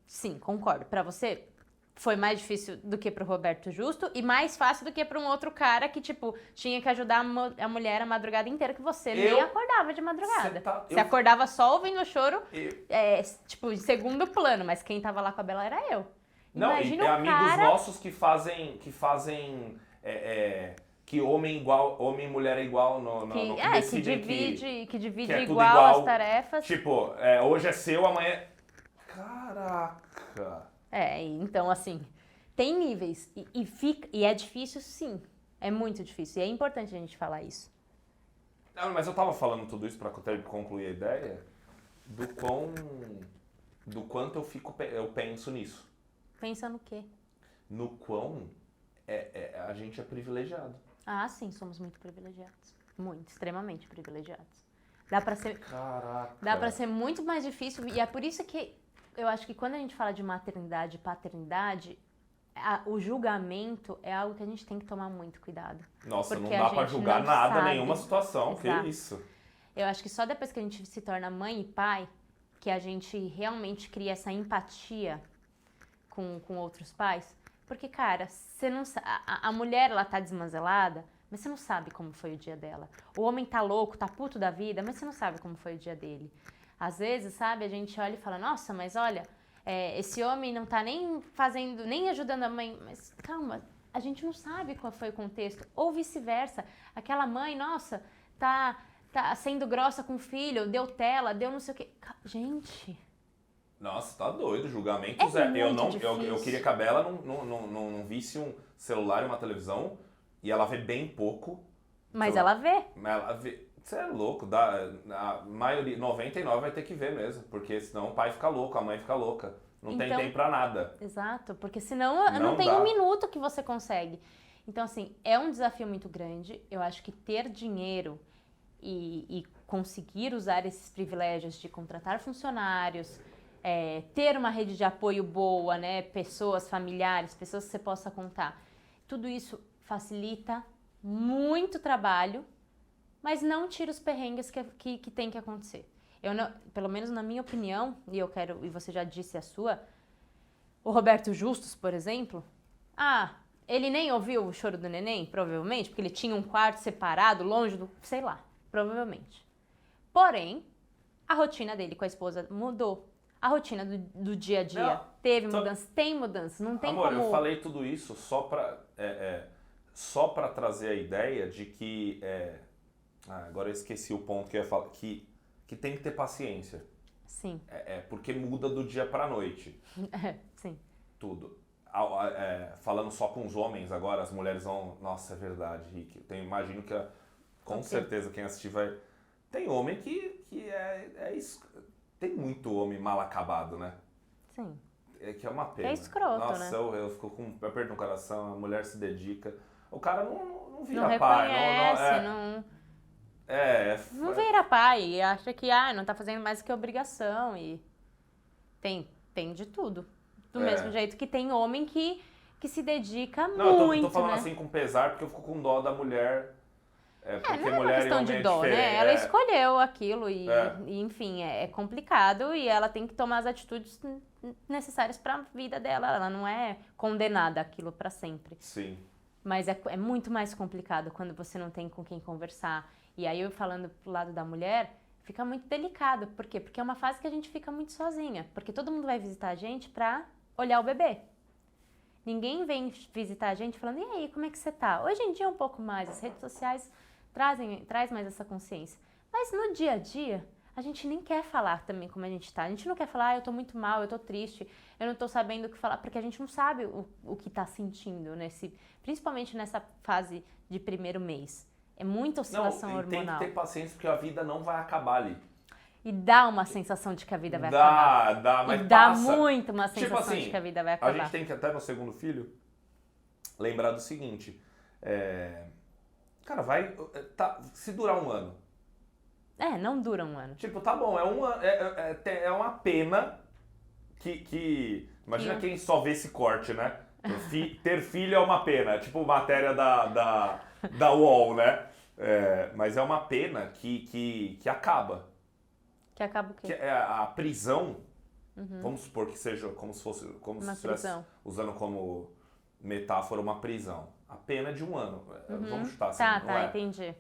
Sim, concordo. Pra você foi mais difícil do que pro Roberto Justo e mais fácil do que pra um outro cara que, tipo, tinha que ajudar a mulher a madrugada inteira, que você nem acordava de madrugada. Você acordava só ouvindo o choro, tipo, em segundo plano, mas quem tava lá com a Bela era eu. Não, Imagina e amigos nossos que fazem que homem e mulher é igual no que divide é igual as tarefas. Tipo, hoje é seu, amanhã... Caraca! Então assim, tem níveis e é difícil, sim. É muito difícil e é importante a gente falar isso. Não, mas eu tava falando tudo isso pra concluir a ideia do quanto eu penso nisso. Pensa no quê? No quão a gente é privilegiado. Ah, sim, somos muito privilegiados. Muito, extremamente privilegiados. Dá pra ser muito mais difícil e é por isso que eu acho que quando a gente fala de maternidade e paternidade, o julgamento é algo que a gente tem que tomar muito cuidado. Nossa, não dá pra julgar nada, nenhuma situação, Exato. Que isso? Eu acho que só depois que a gente se torna mãe e pai, que a gente realmente cria essa empatia com outros pais. Porque, cara, você não a mulher, ela tá desmanzelada, mas você não sabe como foi o dia dela. O homem tá louco, tá puto da vida, mas você não sabe como foi o dia dele. Às vezes, sabe, a gente olha e fala, nossa, mas olha, esse homem não tá nem ajudando a mãe. Mas calma, a gente não sabe qual foi o contexto. Ou vice-versa. Aquela mãe, nossa, tá sendo grossa com o filho, deu tela, deu não sei o quê. Gente... Nossa, tá doido, julgamentos eu queria que a Bela não visse um celular e uma televisão e ela vê bem pouco. Mas ela vê. Você é louco, a maioria, 99 vai ter que ver mesmo, porque senão o pai fica louco, a mãe fica louca. Não tem tempo pra nada. Exato, porque senão não tem um minuto que você consegue. Então, assim, é um desafio muito grande. Eu acho que ter dinheiro e conseguir usar esses privilégios de contratar funcionários... ter uma rede de apoio boa, né? Pessoas, familiares, pessoas que você possa contar. Tudo isso facilita muito trabalho, mas não tira os perrengues que tem que acontecer. Eu não, pelo menos na minha opinião, e você já disse a sua, o Roberto Justus, por exemplo, ele nem ouviu o choro do neném, provavelmente, porque ele tinha um quarto separado, longe do, sei lá, provavelmente. Porém, a rotina dele com a esposa mudou. A rotina do dia a dia teve mudança, tem mudança, não tem amor, como... eu falei tudo isso só pra trazer a ideia de que... agora eu esqueci o ponto que eu ia falar. Que tem que ter paciência. Sim. Porque muda do dia pra noite. Sim. Tudo. Falando só com os homens agora, as mulheres vão... Nossa, é verdade, Rick. Imagino que com certeza quem assistir vai... Tem homem que tem muito homem mal acabado, né? Sim. Que é uma pena. É escroto, nossa, né? Nossa, eu fico com um aperto no coração, a mulher se dedica. O cara não vira não pai. Não vira pai e acha que não tá fazendo mais do que obrigação. E tem de tudo. Do mesmo jeito que tem homem que se dedica muito, eu tô falando né? assim com pesar, porque eu fico com dó da mulher... Porque não é uma questão de dó, né? Ela escolheu aquilo e enfim, é complicado e ela tem que tomar as atitudes necessárias para a vida dela. Ela não é condenada àquilo para sempre. Sim. Mas é muito mais complicado quando você não tem com quem conversar. E aí eu falando pro lado da mulher, fica muito delicado. Por quê? Porque é uma fase que a gente fica muito sozinha. Porque todo mundo vai visitar a gente para olhar o bebê. Ninguém vem visitar a gente falando, e aí, como é que você tá? Hoje em dia é um pouco mais, as redes sociais traz mais essa consciência. Mas no dia a dia, a gente nem quer falar também como a gente tá. A gente não quer falar, eu tô muito mal, eu tô triste, eu não tô sabendo o que falar, porque a gente não sabe o que tá sentindo, principalmente nessa fase de primeiro mês. É muita oscilação hormonal. Tem que ter paciência, porque a vida não vai acabar ali. E dá uma sensação de que a vida vai acabar. Mas dá muito uma sensação de que a vida vai acabar. A gente tem que até no segundo filho lembrar do seguinte, cara, se durar um ano, Não dura um ano. Tipo, tá bom, é uma pena que imagina quem só vê esse corte, né? Ter filho é uma pena, tipo matéria da UOL, né? Mas é uma pena que acaba. Que acaba o quê? Que a prisão, vamos supor que seja como se estivesse usando como metáfora uma prisão. A pena é de 1 ano. Vamos chutar assim, Entendi.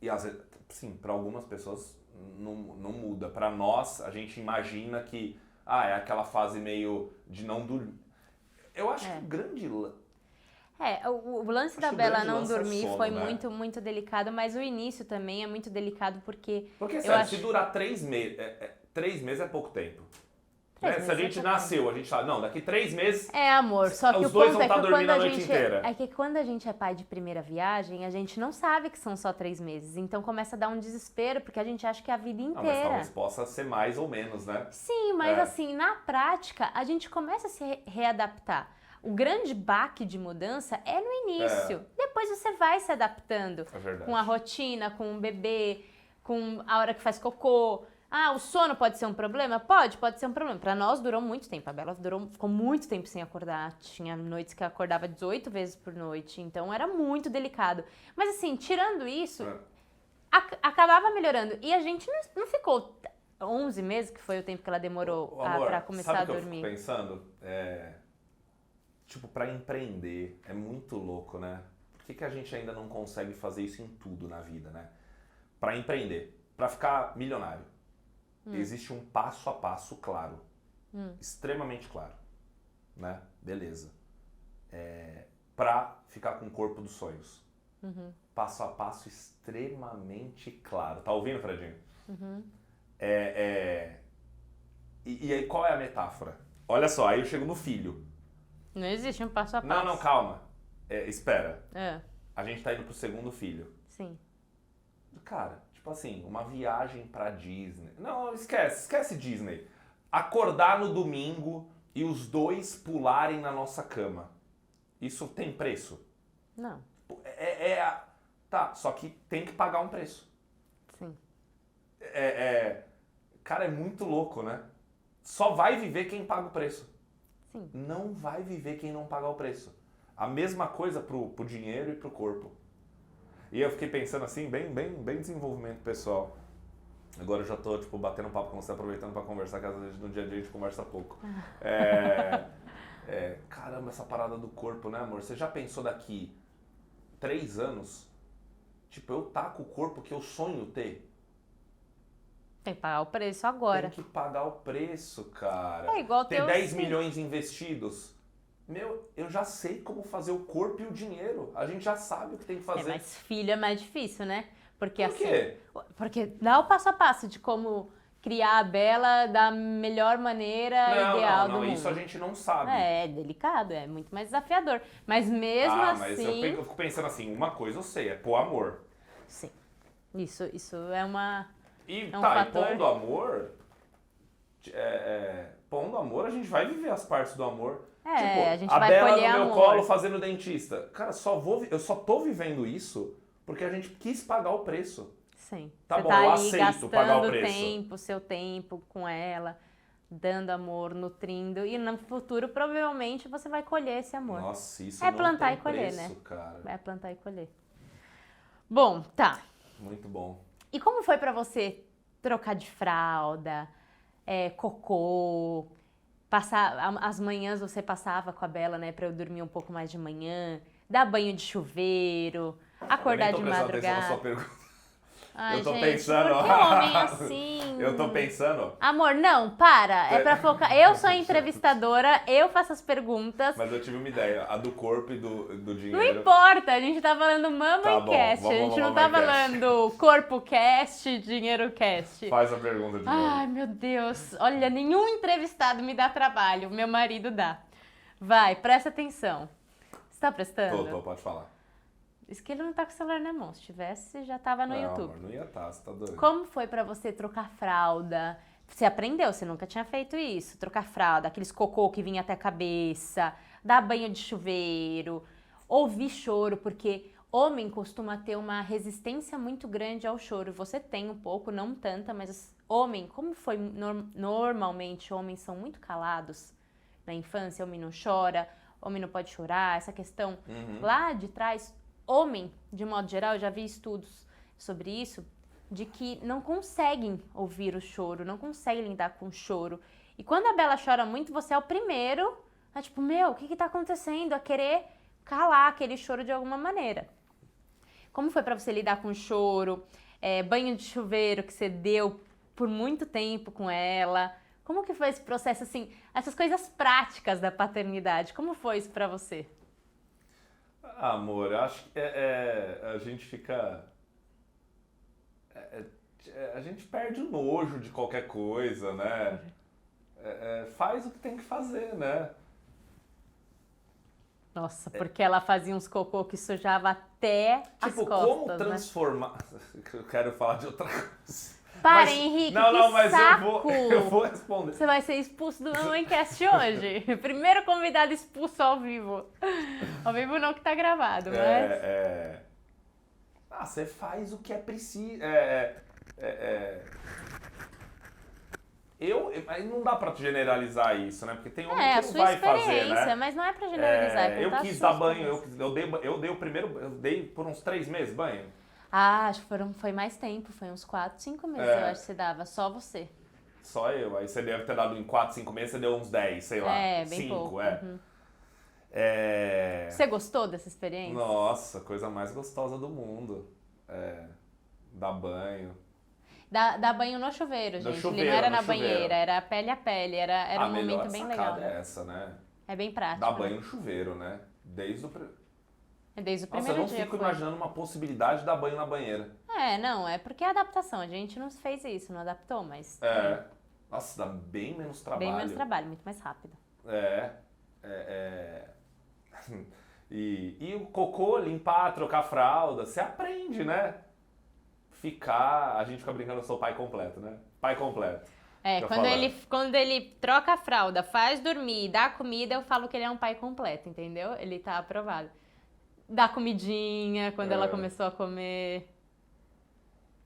E às vezes, sim, para algumas pessoas não muda. Para nós, a gente imagina que é aquela fase meio de não dormir. Eu acho que o grande... O lance da Bela não dormir foi muito, muito delicado, mas o início também é muito delicado porque... Porque, sério, se durar 3 meses... 3 meses é pouco tempo. Se a gente nasceu, a gente fala, não, daqui 3 meses... amor, só que os dois vão estar dormindo a noite inteira. É que quando a gente é pai de primeira viagem, a gente não sabe que são só 3 meses. Então começa a dar um desespero, porque a gente acha que é a vida inteira. Mas talvez possa ser mais ou menos, né? Sim, mas assim, na prática, a gente começa a se readaptar. O grande baque de mudança é no início. Depois você vai se adaptando. É verdade. Com a rotina, com o bebê, com a hora que faz cocô. O sono pode ser um problema? Pode ser um problema. Pra nós durou muito tempo. A Bela ficou muito tempo sem acordar. Tinha noites que acordava 18 vezes por noite. Então era muito delicado. Mas assim, tirando isso, acabava melhorando. E a gente não ficou 11 meses, que foi o tempo que ela demorou pra começar a dormir. Sabe o que eu fico pensando? Tipo, pra empreender, é muito louco, né? Por que a gente ainda não consegue fazer isso em tudo na vida, né? Pra empreender, pra ficar milionário, existe um passo a passo claro, extremamente claro, né? Beleza. Pra ficar com o corpo dos sonhos, passo a passo extremamente claro. Tá ouvindo, Fredinho? E aí, qual é a metáfora? Olha só, aí eu chego no filho. Não existe um passo a passo. Não, calma. Espera. É. A gente tá indo pro segundo filho. Sim. Cara, tipo assim, uma viagem pra Disney. Não, esquece Disney. Acordar no domingo e os dois pularem na nossa cama. Isso tem preço? Não. Tá, só que tem que pagar um preço. Sim. Cara, é muito louco, né? Só vai viver quem paga o preço. Sim. Não vai viver quem não pagar o preço. A mesma coisa pro dinheiro e pro corpo. E eu fiquei pensando assim, bem desenvolvimento pessoal. Agora eu já tô, tipo, batendo papo com você, aproveitando pra conversar, que às vezes no dia a dia a gente conversa pouco. Caramba, essa parada do corpo, né, amor? Você já pensou daqui 3 anos, tipo, eu tá com o corpo que eu sonho ter? Tem que pagar o preço agora. Tem que pagar o preço, cara. É igual ter 10 milhões investidos. Meu, eu já sei como fazer o corpo e o dinheiro. A gente já sabe o que tem que fazer. Mas filho é mais difícil, né? Porque Por quê? Porque dá o passo a passo de como criar a Bela da melhor maneira ideal do mundo. Não, isso a gente não sabe. É delicado, é muito mais desafiador. Mas mesmo assim... Mas eu fico pensando assim, uma coisa eu sei, é pôr amor. Sim. Isso é uma... E um fator... e pondo amor... pondo amor, a gente vai viver as partes do amor. Tipo, a gente a vai Bela colher no meu amor. colo fazendo dentista. Cara, eu só tô vivendo isso porque a gente quis pagar o preço. Sim. Tá você bom, tá eu aí aceito pagar o preço. gastando seu tempo com ela, dando amor, nutrindo. E no futuro, provavelmente, você vai colher esse amor. Nossa, isso é não plantar tem e colher, preço, né? cara. É plantar e colher. Bom, tá. Muito bom. E como foi pra você trocar de fralda, cocô, passar as manhãs você passava com a Bela, né, pra eu dormir um pouco mais de manhã, dar banho de chuveiro, acordar de madrugada. Ai, eu tô gente, pensando, por que homem assim? Eu tô pensando. Amor, não, para. É pra focar. Eu sou a entrevistadora, eu faço as perguntas. Mas eu tive uma ideia, a do corpo e do dinheiro. Não importa, a gente tá falando Mamãe Tá Cast, bom, a gente não Mamãe tá Cast. falando Corpo Cast, Dinheiro Cast. Faz a pergunta de novo. Ai, meu Deus. Olha, nenhum entrevistado me dá trabalho, meu marido dá. Vai, presta atenção. Você tá prestando? Tô, pode falar. Isso que ele não tá com o celular na mão. Se tivesse, já tava no YouTube. Amor, não ia estar, você tá doido. Como foi pra você trocar fralda? Você aprendeu, você nunca tinha feito isso. Trocar fralda, aqueles cocô que vinha até a cabeça, dar banho de chuveiro, ouvir choro, porque homem costuma ter uma resistência muito grande ao choro. Você tem um pouco, não tanta, mas homem, como foi normalmente, homens são muito calados na infância, homem não chora, homem não pode chorar, essa questão lá de trás, homem, de modo geral, eu já vi estudos sobre isso, de que não conseguem ouvir o choro, não conseguem lidar com o choro. E quando a Bela chora muito, você é o primeiro a tipo, meu, o que tá acontecendo? A querer calar aquele choro de alguma maneira. Como foi pra você lidar com o choro? Banho de chuveiro que você deu por muito tempo com ela? Como que foi esse processo, assim, essas coisas práticas da paternidade? Como foi isso pra você? Amor, eu acho que a gente fica... a gente perde o nojo de qualquer coisa, né? Faz o que tem que fazer, né? Nossa, porque ela fazia uns cocô que sujava até as costas, como transformar... Né? Eu quero falar de outra coisa. Para, Henrique, não, mas saco! eu vou responder. Você vai ser expulso do Mamãecast hoje. Primeiro convidado expulso ao vivo. Ao vivo não que tá gravado, mas... você faz o que é preciso. Aí não dá pra generalizar isso, né? Porque tem homem que não vai fazer, né? Mas não é pra generalizar. Eu quis dar banho, eu dei o primeiro, eu dei por uns 3 meses banho. Acho que foi mais tempo, foi uns 4, 5 meses, eu acho que você dava, só você. Só eu, aí você deve ter dado em 4, 5 meses, você deu uns 10, sei lá. Bem 5, pouco. Você gostou dessa experiência? Nossa, coisa mais gostosa do mundo. Dar banho. Dar banho no chuveiro, gente. Ele não era na banheira, era pele a pele, era um momento bem legal. É essa, né? É bem prático. Dar banho no chuveiro, né? Desde o primeiro dia. Eu não fico imaginando uma possibilidade de dar banho na banheira. Não, é porque é adaptação. A gente não fez isso, não adaptou, mas... Nossa, dá bem menos trabalho. Bem menos trabalho, muito mais rápido. E o cocô, limpar, trocar fralda, você aprende, né? A gente fica brincando, eu sou pai completo, né? Pai completo. Quando ele troca a fralda, faz dormir, dá comida, eu falo que ele é um pai completo, entendeu? Ele tá aprovado. Dá comidinha quando ela começou a comer.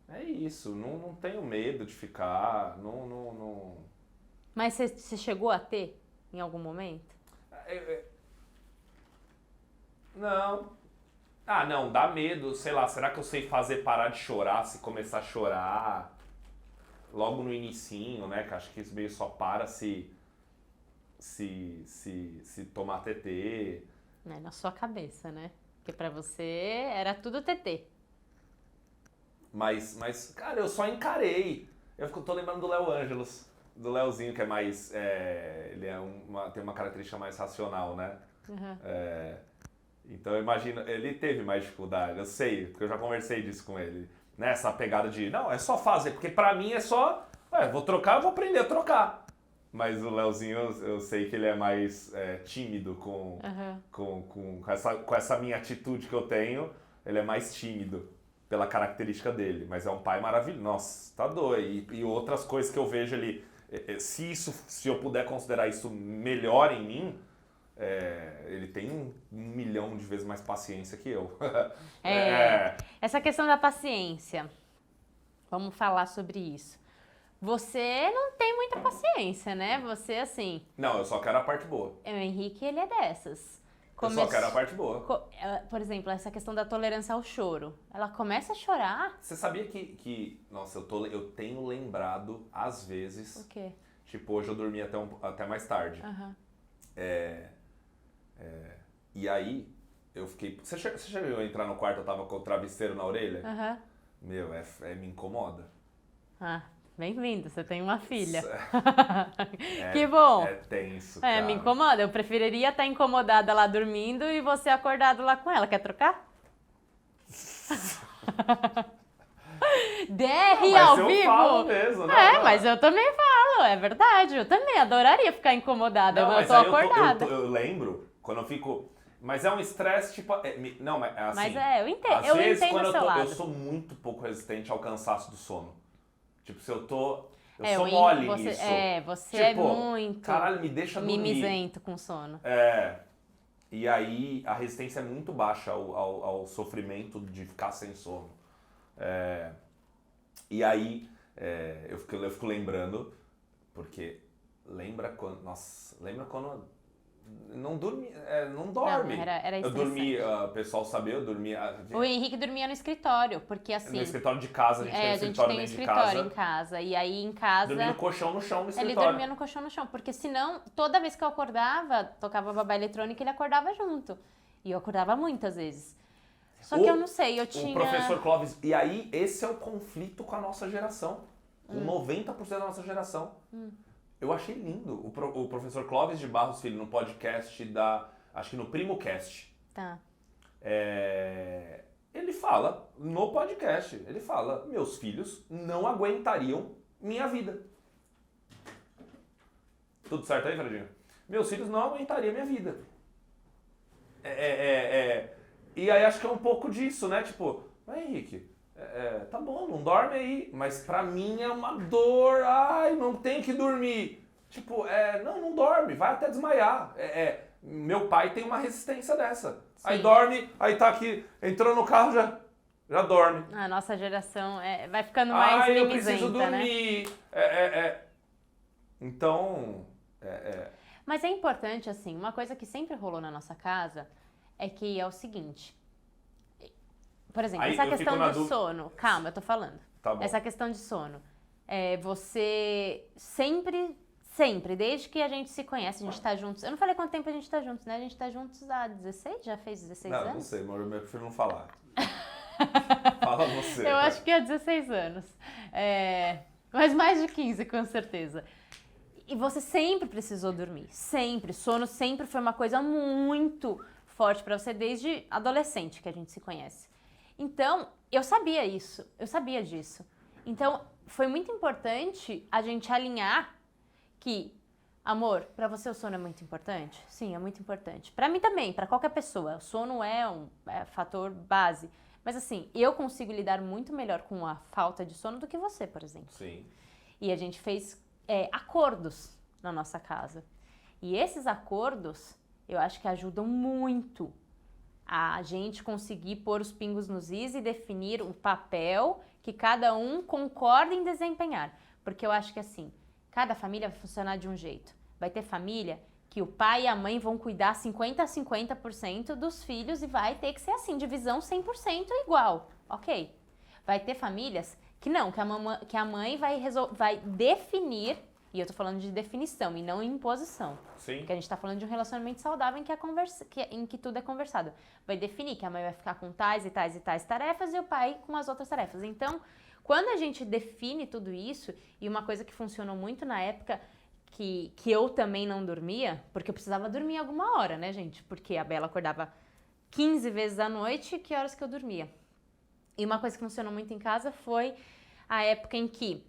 É isso, não tenho medo de ficar, não... Mas você chegou a ter em algum momento? Não. Não, dá medo, sei lá, será que eu sei fazer parar de chorar se começar a chorar logo no inicinho, né? Que acho que isso meio só para se tomar TT. Na sua cabeça, né? Porque pra você era tudo TT. Mas, cara, eu só encarei. Eu tô lembrando do Léo Ângelos, do Léozinho, que é mais... ele tem uma característica mais racional, né? Então eu imagino, ele teve mais dificuldade, eu sei, porque eu já conversei disso com ele. Né? Essa pegada de, não, é só fazer, porque pra mim é só, vou trocar, eu vou aprender a trocar. Mas o Léozinho, eu sei que ele é mais tímido com essa minha atitude que eu tenho, ele é mais tímido pela característica dele. Mas é um pai maravilhoso, nossa, tá doido. E outras coisas que eu vejo ali, se eu puder considerar isso melhor em mim, ele tem 1 milhão de vezes mais paciência que eu. Essa questão da paciência, vamos falar sobre isso. Você não tem muita paciência, né? Você, assim... Não, eu só quero a parte boa. O Henrique, ele é dessas. Eu só quero a parte boa. Por exemplo, essa questão da tolerância ao choro. Ela começa a chorar... Você sabia que nossa, eu tenho lembrado, às vezes... O quê? Tipo, hoje eu dormi até mais tarde. E aí, eu fiquei... Você chegou a entrar no quarto, eu tava com o travesseiro na orelha? Meu, me incomoda. Bem-vindo, você tem uma filha. Que bom. É tenso, cara. Me incomoda. Eu preferiria estar incomodada lá dormindo e você acordado lá com ela. Quer trocar? DR ao vivo. Mas eu falo mesmo, né? Mas eu também falo, é verdade. Eu também adoraria ficar incomodada. Eu tô acordada. Eu lembro, quando eu fico... Mas é um estresse, tipo... Não, mas assim... Mas eu entendo. Às vezes, entendo quando o seu lado. eu sou muito pouco resistente ao cansaço do sono. Tipo, se eu tô... Eu sou mole nisso. Você tipo, é muito... Caralho, me deixa dormir. Mimizento com sono. E aí a resistência é muito baixa ao sofrimento de ficar sem sono. E aí eu fico lembrando, porque lembra quando não dorme, não dorme. Não, era eu dormia, o pessoal sabia, eu dormia. O Henrique dormia no escritório, porque assim... No escritório de casa, a gente tem um escritório dentro de casa. A gente tem um escritório em casa, e aí em casa... Dormia no colchão no chão no escritório. Ele dormia no colchão no chão, porque senão, toda vez que eu acordava, tocava babá eletrônica, ele acordava junto. E eu acordava muitas vezes. Só que eu não sei, eu tinha... O professor Clóvis, e aí esse é o conflito com a nossa geração, com 90% da nossa geração. Eu achei lindo o professor Clóvis de Barros Filho no podcast acho que no PrimoCast. Tá. Ele fala, no podcast, ele fala, meus filhos não aguentariam minha vida. Tudo certo aí, Fredinho? Meus filhos não aguentariam minha vida. E aí acho que é um pouco disso, né? Tipo, Henrique, tá bom, não dorme aí, mas pra mim é uma dor, ai, não tem que dormir. Tipo, não dorme, vai até desmaiar. Meu pai tem uma resistência dessa. Sim. Aí dorme, aí tá aqui, entrou no carro, já dorme. A nossa geração vai ficando mais mimizenta, eu preciso dormir. Né? Então... Mas é importante, assim, uma coisa que sempre rolou na nossa casa é que é o seguinte... Por exemplo, essa questão de sono... Calma, eu tô falando. Tá bom. Essa questão de sono. Você sempre, desde que a gente se conhece, a gente tá juntos... Eu não falei quanto tempo a gente tá juntos, né? A gente tá juntos há 16? Já fez 16 anos? Não sei, mas eu prefiro não falar. Fala você. Eu acho que há 16 anos. Mas mais de 15, com certeza. E você sempre precisou dormir. Sempre. Sono sempre foi uma coisa muito forte pra você, desde adolescente que a gente se conhece. Então, eu sabia disso. Então, foi muito importante a gente alinhar que, amor, pra você o sono é muito importante? Sim, é muito importante. Pra mim também, pra qualquer pessoa. O sono é um fator base. Mas assim, eu consigo lidar muito melhor com a falta de sono do que você, por exemplo. Sim. E a gente fez acordos na nossa casa. E esses acordos, eu acho que ajudam muito a gente conseguir pôr os pingos nos is e definir o papel que cada um concorda em desempenhar. Porque eu acho que assim, cada família vai funcionar de um jeito. Vai ter família que o pai e a mãe vão cuidar 50% a 50% dos filhos e vai ter que ser assim, divisão 100% igual. Ok. Vai ter famílias que não, que a mãe vai definir, e eu tô falando de definição e não imposição. Sim. Porque a gente tá falando de um relacionamento saudável em que tudo é conversado. Vai definir que a mãe vai ficar com tais e tais e tais tarefas e o pai com as outras tarefas. Então, quando a gente define tudo isso, e uma coisa que funcionou muito na época que eu também não dormia, porque eu precisava dormir alguma hora, né, gente? Porque a Bela acordava 15 vezes à noite, que horas que eu dormia? E uma coisa que funcionou muito em casa foi a época em que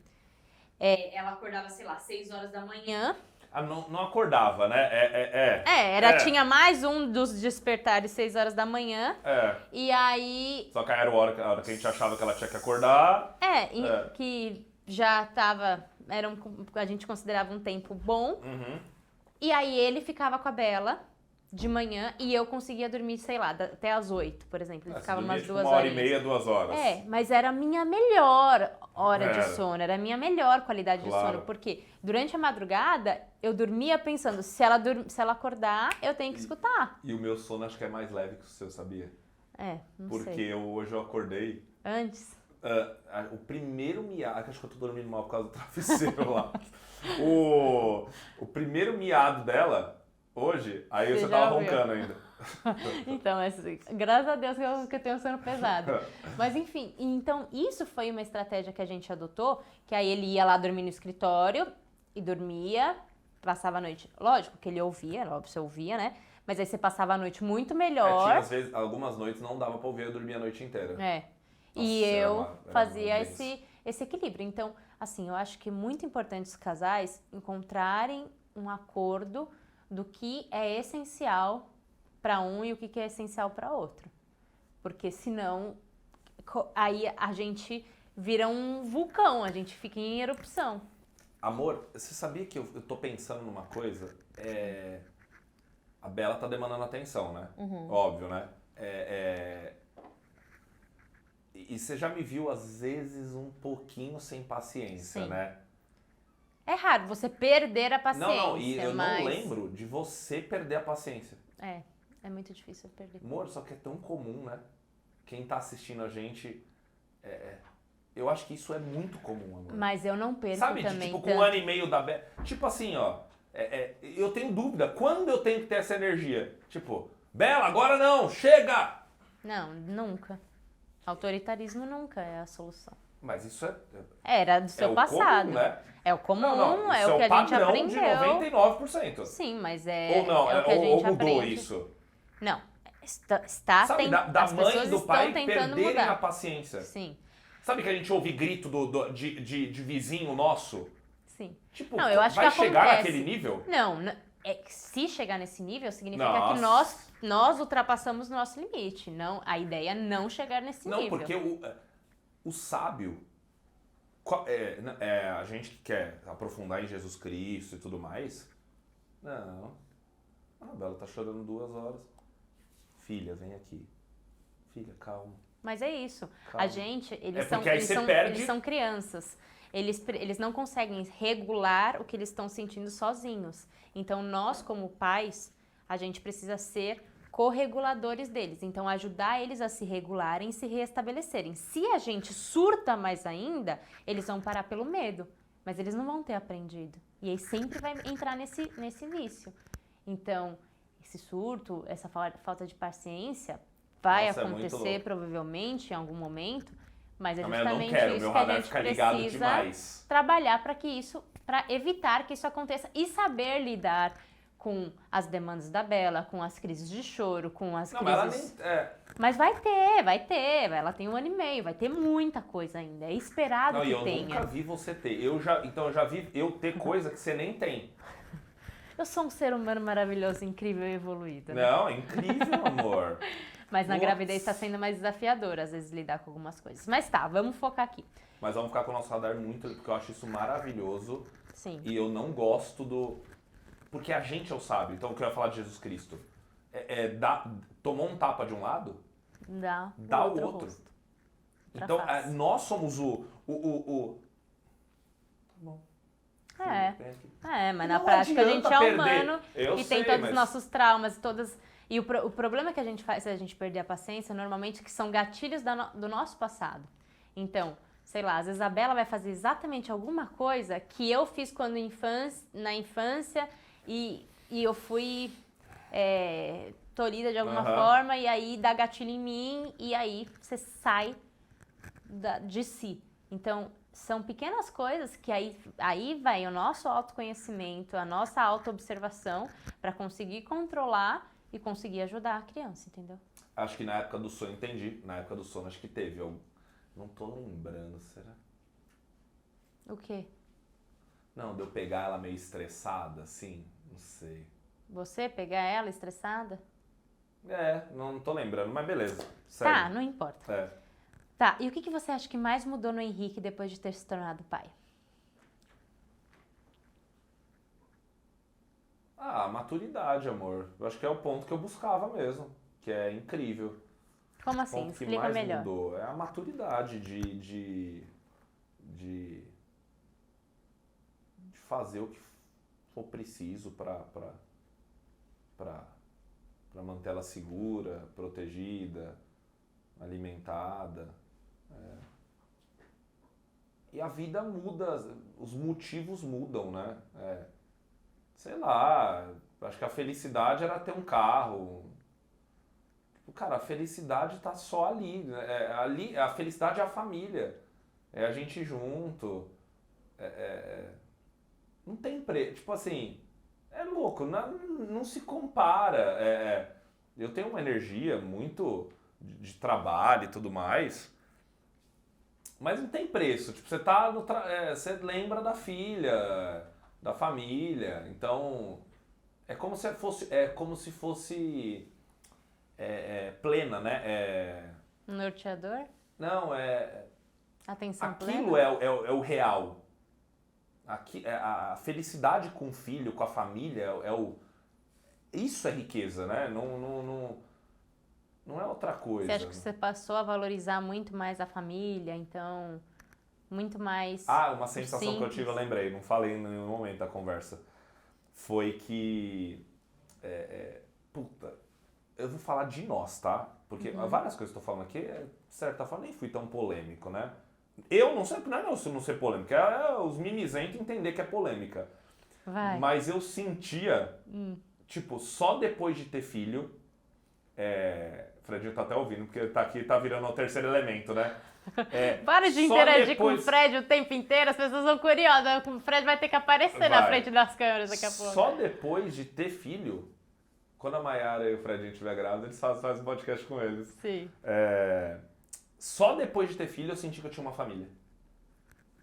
ela acordava, sei lá, 6 horas da manhã. Não acordava, né? Tinha mais um dos despertares 6 horas da manhã. E aí... Só que era a hora que a gente achava que ela tinha que acordar. Que já tava... a gente considerava um tempo bom. Uhum. E aí ele ficava com a Bela de manhã e eu conseguia dormir, sei lá, até às 8, por exemplo. Ele ficava umas 2 horas. 1h30, 2 horas. Mas era a minha melhor hora de sono, era a minha melhor qualidade de sono, porque durante a madrugada eu dormia pensando, se ela acordar, eu tenho que escutar. E o meu sono acho que é mais leve que o seu, sabia? Não porque sei. Hoje eu acordei... Antes? O primeiro miado, acho que eu tô dormindo mal por causa do travesseiro lá. O primeiro miado dela... Hoje, aí você tava roncando ainda. Então, graças a Deus que eu tenho sono pesado. Mas enfim, então isso foi uma estratégia que a gente adotou, que aí ele ia lá dormir no escritório e dormia, passava a noite. Lógico que ele ouvia, óbvio, você ouvia, né? Mas aí você passava a noite muito melhor. Tinha, às vezes, algumas noites não dava pra ouvir, eu dormia a noite inteira. Nossa, e eu fazia esse equilíbrio. Então, assim, eu acho que é muito importante os casais encontrarem um acordo do que é essencial para um e o que é essencial para outro. Porque senão, aí a gente vira um vulcão, a gente fica em erupção. Amor, você sabia que eu tô pensando numa coisa? a Bela tá demandando atenção, né? Uhum. Óbvio, né? E você já me viu, às vezes, um pouquinho sem paciência, Sim. né? É raro você perder a paciência, Não, e eu mas... não lembro de você perder a paciência. É muito difícil perder. Amor, só que é tão comum, né? Quem tá assistindo a gente, eu acho que isso é muito comum, amor. Mas eu não perco Sabe, também tipo, tanto. com 1 ano e meio da Bela... Tipo assim, ó, eu tenho dúvida, quando eu tenho que ter essa energia? Tipo, Bela, agora não, chega! Não, nunca. Autoritarismo nunca é a solução. Mas isso Era do seu o passado. comum, né? É o comum, Não, é isso o que a gente padrão aprendeu. de 99%. Sim, mas Ou não, é o que a gente ou mudou aprende. isso? Não, Sabe, da as mãe pessoas e do pai estão tentando perderem mudar. a paciência. Sim, Sabe que a gente ouve grito de vizinho nosso? sim. Tipo, Não, eu acho vai que chegar acontece. naquele nível? Não, é que se chegar nesse nível, significa que Nossa. nós ultrapassamos o nosso limite. Não, a ideia é não chegar nesse Não, nível. porque o sábio, a gente que quer aprofundar em Jesus Cristo e tudo mais, não, a Bela tá chorando 2 horas. Filha, vem aqui. Filha, calma. Mas é isso. Calma. A gente, porque aí você perde... eles são crianças. Eles não conseguem regular o que eles estão sentindo sozinhos. Então, nós, como pais, a gente precisa ser correguladores deles. Então, ajudar eles a se regularem e se reestabelecerem. Se a gente surta mais ainda, eles vão parar pelo medo. Mas eles não vão ter aprendido. E aí sempre vai entrar nesse vício. Então, esse surto, essa falta de paciência vai acontecer provavelmente em algum momento, mas é justamente isso que a gente precisa trabalhar para evitar que isso aconteça e saber lidar com as demandas da Bela, com as crises de choro, com as crises... Mas vai ter. Ela tem 1 ano e meio, vai ter muita coisa ainda. É esperado que tenha. Eu nunca vi você ter. Eu já vi eu ter coisa que você nem tem. Eu sou um ser humano maravilhoso, incrível e evoluído. Né? Não, é incrível, amor. Mas na gravidez está sendo mais desafiador, às vezes, lidar com algumas coisas. Mas tá, vamos focar aqui. Mas vamos ficar com o nosso radar muito, porque eu acho isso maravilhoso. Sim. E eu não gosto do... Porque a gente é o sábio. Então, o que eu ia falar de Jesus Cristo? Tomou um tapa de um lado, dá o outro. Então, nós somos o... Tá bom. Mas na prática a gente é humano e tem todos os mas... nossos traumas e todas... E o problema que a gente faz se a gente perder a paciência, normalmente, que são gatilhos do nosso passado. Então, sei lá, às vezes a Bela vai fazer exatamente alguma coisa que eu fiz na infância e eu fui tolhida de alguma forma e aí dá gatilho em mim e aí você sai de si. Então, são pequenas coisas que aí vai o nosso autoconhecimento, a nossa autoobservação para conseguir controlar e conseguir ajudar a criança, entendeu? Acho que na época do sono, entendi. Na época do sono acho que teve. Eu não tô lembrando, será? O quê? Não, de eu pegar ela meio estressada, assim, não sei. Você pegar ela estressada? Não tô lembrando, mas beleza. Segue. Tá, não importa. Tá, e o que você acha que mais mudou no Henrique depois de ter se tornado pai? A maturidade, amor. Eu acho que é o ponto que eu buscava mesmo, que é incrível. Como assim? O Explica que mais melhor. Mudou é a maturidade de fazer o que for preciso para manter ela segura, protegida, alimentada. E a vida muda, os motivos mudam, né? Sei lá, acho que a felicidade era ter um carro. Cara, a felicidade tá só ali, né? A felicidade é a família, é a gente junto. Não tem preço, tipo assim, é louco, não se compara. Eu tenho uma energia muito de trabalho e tudo mais, mas não tem preço. Tipo, você tá você lembra da filha, da família, então é como se fosse plena, né? Norteador? Não, atenção aquilo plena? é o real. Aqui, a felicidade com o filho, com a família, isso é riqueza, né? Não é outra coisa. Você acha que você passou a valorizar muito mais a família, então, muito mais... Uma sensação que eu tive, eu lembrei, não falei em nenhum momento da conversa, foi que, puta, eu vou falar de nós, tá? Porque várias coisas que eu tô falando aqui, de certa forma, nem fui tão polêmico, né? Eu não sei, não é não ser polêmico, é os mimizentos entender que é polêmica. Vai. Mas eu sentia, tipo, só depois de ter filho, Fredinho tá até ouvindo, porque tá aqui, tá virando o terceiro elemento, né? Para de interagir com o Fred o tempo inteiro, as pessoas são curiosas. O Fred vai ter que aparecer na frente das câmeras daqui a pouco. Só depois de ter filho, quando a Mayara e o Fredinho estiver grávidos, eles fazem um podcast com eles. Sim. Só depois de ter filho eu senti que eu tinha uma família.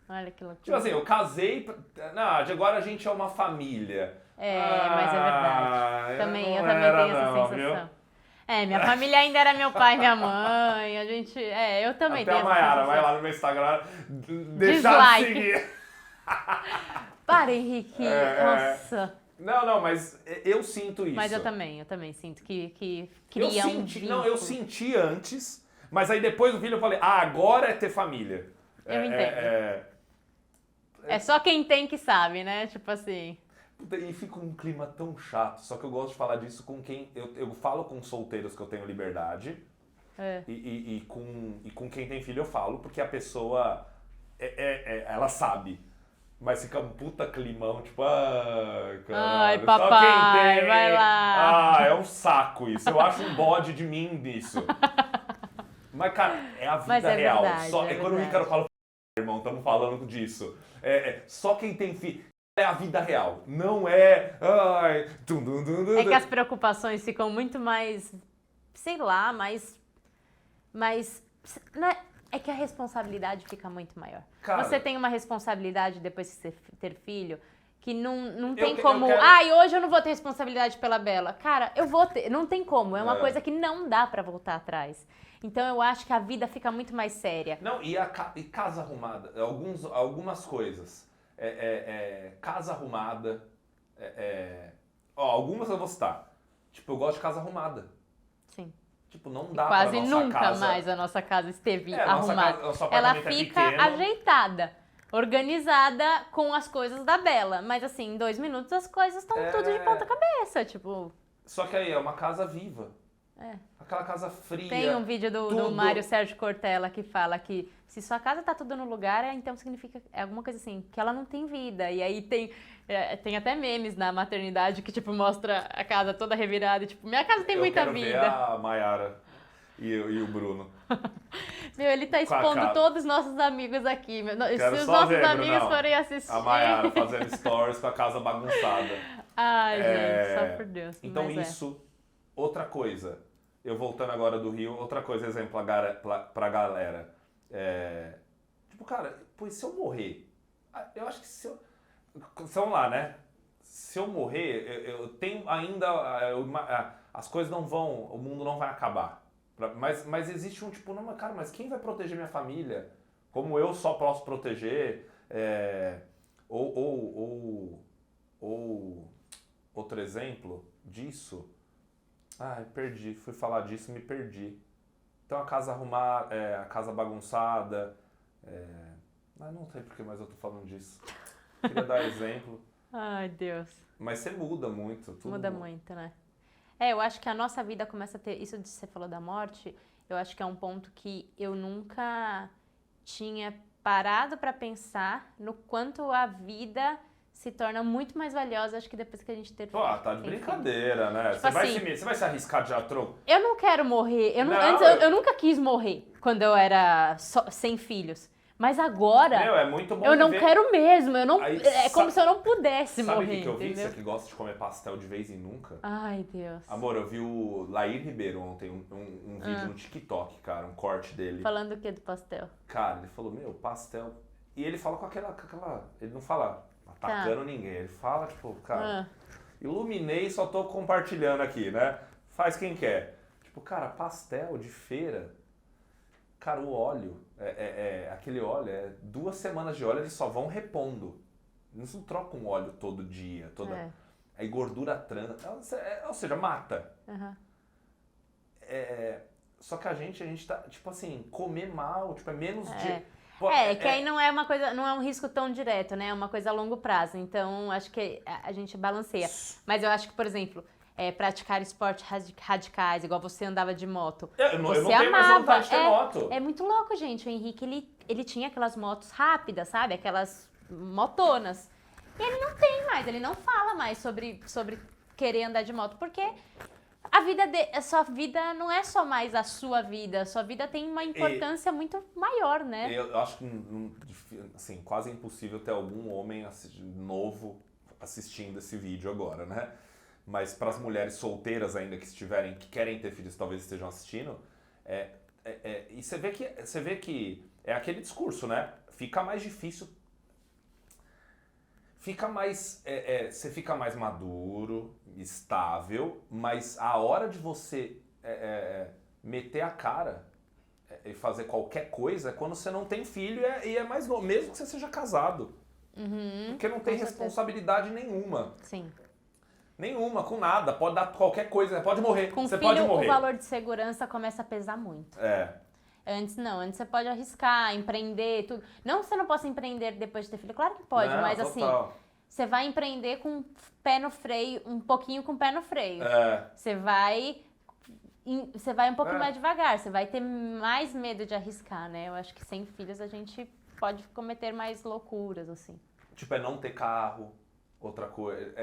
Olha que loucura. Tipo assim, eu casei, de agora a gente é uma família. Mas é verdade. Eu também tenho essa sensação. Viu? Minha família ainda era meu pai e minha mãe, a gente... eu também Até tenho essa a Mayara sensação. vai lá no meu Instagram deixar de seguir. Para, Henrique. Nossa. Não, mas eu sinto isso. Mas eu também sinto que cria um vínculo. Não, eu senti antes, mas aí depois do filho eu falei, agora é ter família. Eu entendo. É só quem tem que sabe, né? Tipo assim... E fica um clima tão chato, só que eu gosto de falar disso com quem... Eu falo com solteiros que eu tenho liberdade, e com quem tem filho eu falo, porque a pessoa, ela sabe. Mas fica um puta climão, tipo, caralho, ai, papai, só quem tem. vai lá. É um saco isso, eu acho um bode de mim nisso. Mas, cara, é a vida real. Verdade, quando o Ícaro fala, irmão, estamos falando disso. Só quem tem filho... É a vida real, não é... É que as preocupações ficam muito mais, sei lá, mais... É que a responsabilidade fica muito maior. Cara, você tem uma responsabilidade depois que você ter filho, que não tem como... hoje eu não vou ter responsabilidade pela Bela. Cara, eu vou ter, não tem como, é uma coisa que não dá pra voltar atrás. Então eu acho que a vida fica muito mais séria. Não, e casa arrumada, algumas coisas... casa arrumada, algumas eu vou citar. Tipo, eu gosto de casa arrumada. Sim. Tipo, não dá Quase pra nossa nunca casa... mais a nossa casa esteve arrumada. Ela fica pequeno. ajeitada, organizada com as coisas da Bela. Mas assim, em 2 minutos as coisas estão tudo de ponta cabeça, tipo... Só que aí é uma casa viva. Aquela casa fria. Tem um vídeo do Mário Sérgio Cortella que fala que se sua casa tá tudo no lugar, então significa alguma coisa assim, que ela não tem vida. E aí tem até memes na maternidade que tipo mostra a casa toda revirada e tipo, minha casa tem muita vida. Eu quero ver a Mayara e o Bruno. Meu, ele tá expondo todos os nossos amigos aqui. Se os nossos amigos forem assistir... A Mayara fazendo stories com a casa bagunçada. Ai, gente, só por Deus. Então isso... Outra coisa, eu voltando agora do Rio, outra coisa, exemplo pra galera. Tipo, cara, pois se eu morrer, eu acho que vamos lá, né? Se eu morrer, eu tenho ainda, as coisas não vão, o mundo não vai acabar. Mas existe um tipo, não, mas cara, mas quem vai proteger minha família? Como eu só posso proteger? Ou outro exemplo disso... perdi. Fui falar disso e me perdi. Então a casa arrumada, a casa bagunçada. Não sei porque mais eu tô falando disso. Queria dar exemplo. Ai, Deus. Mas você muda muito. Muda muito, né? Eu acho que a nossa vida começa a ter... Isso que você falou da morte, eu acho que é um ponto que eu nunca tinha parado pra pensar no quanto a vida... se torna muito mais valiosa, acho que depois que a gente ter... Tá de brincadeira, né? Tipo Você vai se arriscar de troco? Eu não quero morrer. Eu nunca quis morrer quando eu era sem filhos. Mas agora, é muito bom eu não quero mesmo. Como se eu não pudesse morrer, Sabe o que eu vi? entendeu? Você que gosta de comer pastel de vez em nunca? Ai, Deus. Amor, eu vi o Lair Ribeiro ontem, um vídeo no TikTok, cara, um corte dele. Falando o que do pastel? Cara, ele falou, pastel... E ele fala com aquela... Ele não fala... atacando ninguém. Ele fala, tipo, cara, iluminei e só tô compartilhando aqui, né? Faz quem quer. Tipo, cara, pastel de feira, cara, o óleo, aquele óleo, 2 semanas de óleo, eles só vão repondo. Eles não trocam óleo todo dia, aí gordura trans, ou seja, mata. Uhum. Só que a gente tá, tipo assim, comer mal, tipo, é menos de... Que aí não é uma coisa, não é um risco tão direto, né? É uma coisa a longo prazo. Então, acho que a gente balanceia. Mas eu acho que, por exemplo, praticar esportes radicais, igual você andava de moto. Eu não tenho amava. mais vontade de ter moto. É muito louco, gente. O Henrique, ele tinha aquelas motos rápidas, sabe? Aquelas motonas. E ele não tem mais, ele não fala mais sobre querer andar de moto, porque a sua vida não é só mais a sua vida tem uma importância muito maior, né? Eu acho que, assim, quase impossível ter algum homem novo assistindo esse vídeo agora, né? Mas para as mulheres solteiras ainda que querem ter filhos, talvez estejam assistindo, e você vê que é aquele discurso, né? Fica mais difícil, você fica mais maduro, estável, mas a hora de você meter a cara e fazer qualquer coisa é quando você não tem filho e é mais novo, mesmo que você seja casado. Uhum, porque não tem responsabilidade nenhuma. Sim. Nenhuma, com nada. Pode dar qualquer coisa, pode morrer. Com você filho, pode morrer. O valor de segurança começa a pesar muito. Antes não, antes você pode arriscar, empreender, tudo. Não que você não possa empreender depois de ter filho, claro que pode, não, mas total. assim, você vai empreender com o pé no freio, um pouquinho com o pé no freio. Você vai um pouco mais devagar, você vai ter mais medo de arriscar, né? Eu acho que sem filhos a gente pode cometer mais loucuras, assim. Tipo, não ter carro, outra coisa.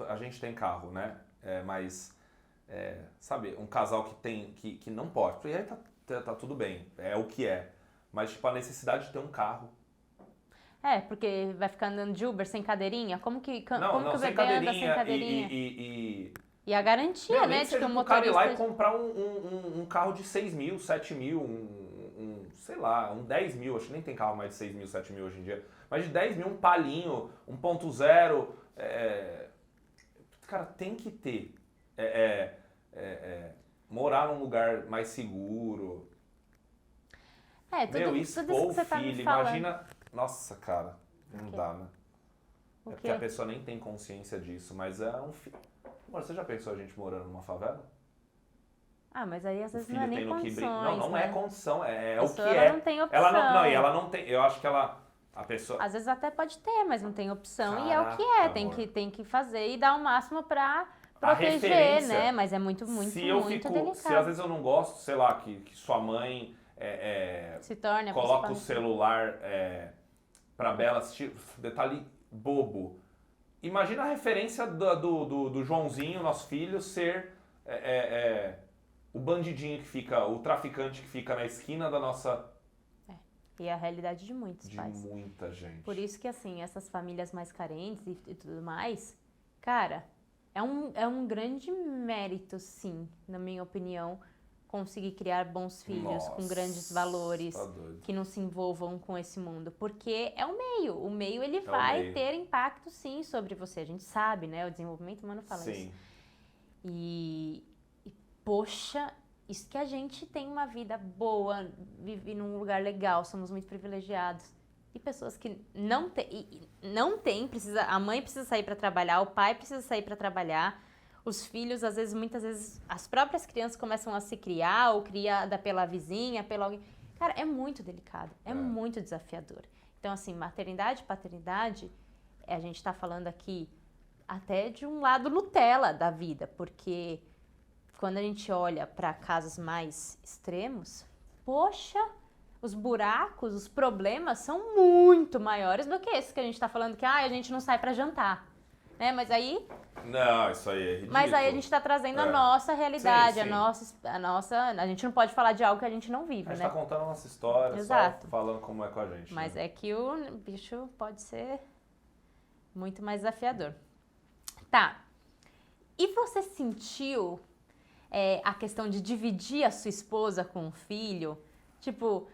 A gente tem carro, né? Mas, sabe, um casal que não pode. E aí tá tudo bem, é o que é. Mas, tipo, a necessidade de ter um carro. Porque vai ficar andando de Uber sem cadeirinha? Como que o sem bebê anda sem cadeirinha? E a garantia, né, de que o motorista... cara ir lá e comprar um carro de 6 mil, 7 mil, sei lá, um 10 mil, acho que nem tem carro mais de 6 mil, 7 mil hoje em dia, mas de 10 mil, um Palinho, 1.0, cara, tem que ter, morar num lugar mais seguro, tudo isso que você tá me falando. imagina, nossa, cara, não dá, né? Porque a pessoa nem tem consciência disso, mas é um filho. Você já pensou a gente morando numa favela? Mas aí às vezes não é nem condições, Não é condição, é o que é. Ela não tem opção. Ela não tem, eu acho que a pessoa... Às vezes até pode ter, mas não tem opção. Caraca, e é o que é, tem que fazer e dar o máximo pra proteger, né? Mas é muito delicado. Se às vezes eu não gosto, sei lá, que sua mãe se torne coloca o celular pra Bela assistir, detalhe bobo. Imagina a referência do Joãozinho, nosso filho, ser o bandidinho que fica, o traficante que fica na esquina da nossa... E é a realidade de muitos pais. De muita gente. Por isso que, assim, essas famílias mais carentes e tudo mais, cara, é um grande mérito, sim, na minha opinião, conseguir criar bons filhos com grandes valores, que não se envolvam com esse mundo. Porque é o meio ele vai ter impacto, sim, sobre você. A gente sabe, né? O desenvolvimento humano fala isso. E, poxa, isso que a gente tem uma vida boa, vive num lugar legal, somos muito privilegiados. E pessoas que não tem, a mãe precisa sair para trabalhar, o pai precisa sair para trabalhar. Os filhos, muitas vezes, as próprias crianças começam a se criar, ou criada pela vizinha, pela alguém. Cara, é muito delicado, é muito desafiador. Então, assim, maternidade, paternidade, a gente tá falando aqui até de um lado Nutella da vida, porque quando a gente olha para casos mais extremos, poxa, os buracos, os problemas são muito maiores do que esses que a gente tá falando que a gente não sai para jantar. Né? Mas aí... Não, isso aí é ridículo. Mas aí a gente tá trazendo a nossa realidade, sim. A gente não pode falar de algo que a gente não vive, né? A gente né? tá contando a nossa história, só falando como é com a gente. Mas é que o bicho pode ser muito mais desafiador. Tá. E você sentiu a questão de dividir a sua esposa com o filho? Tipo...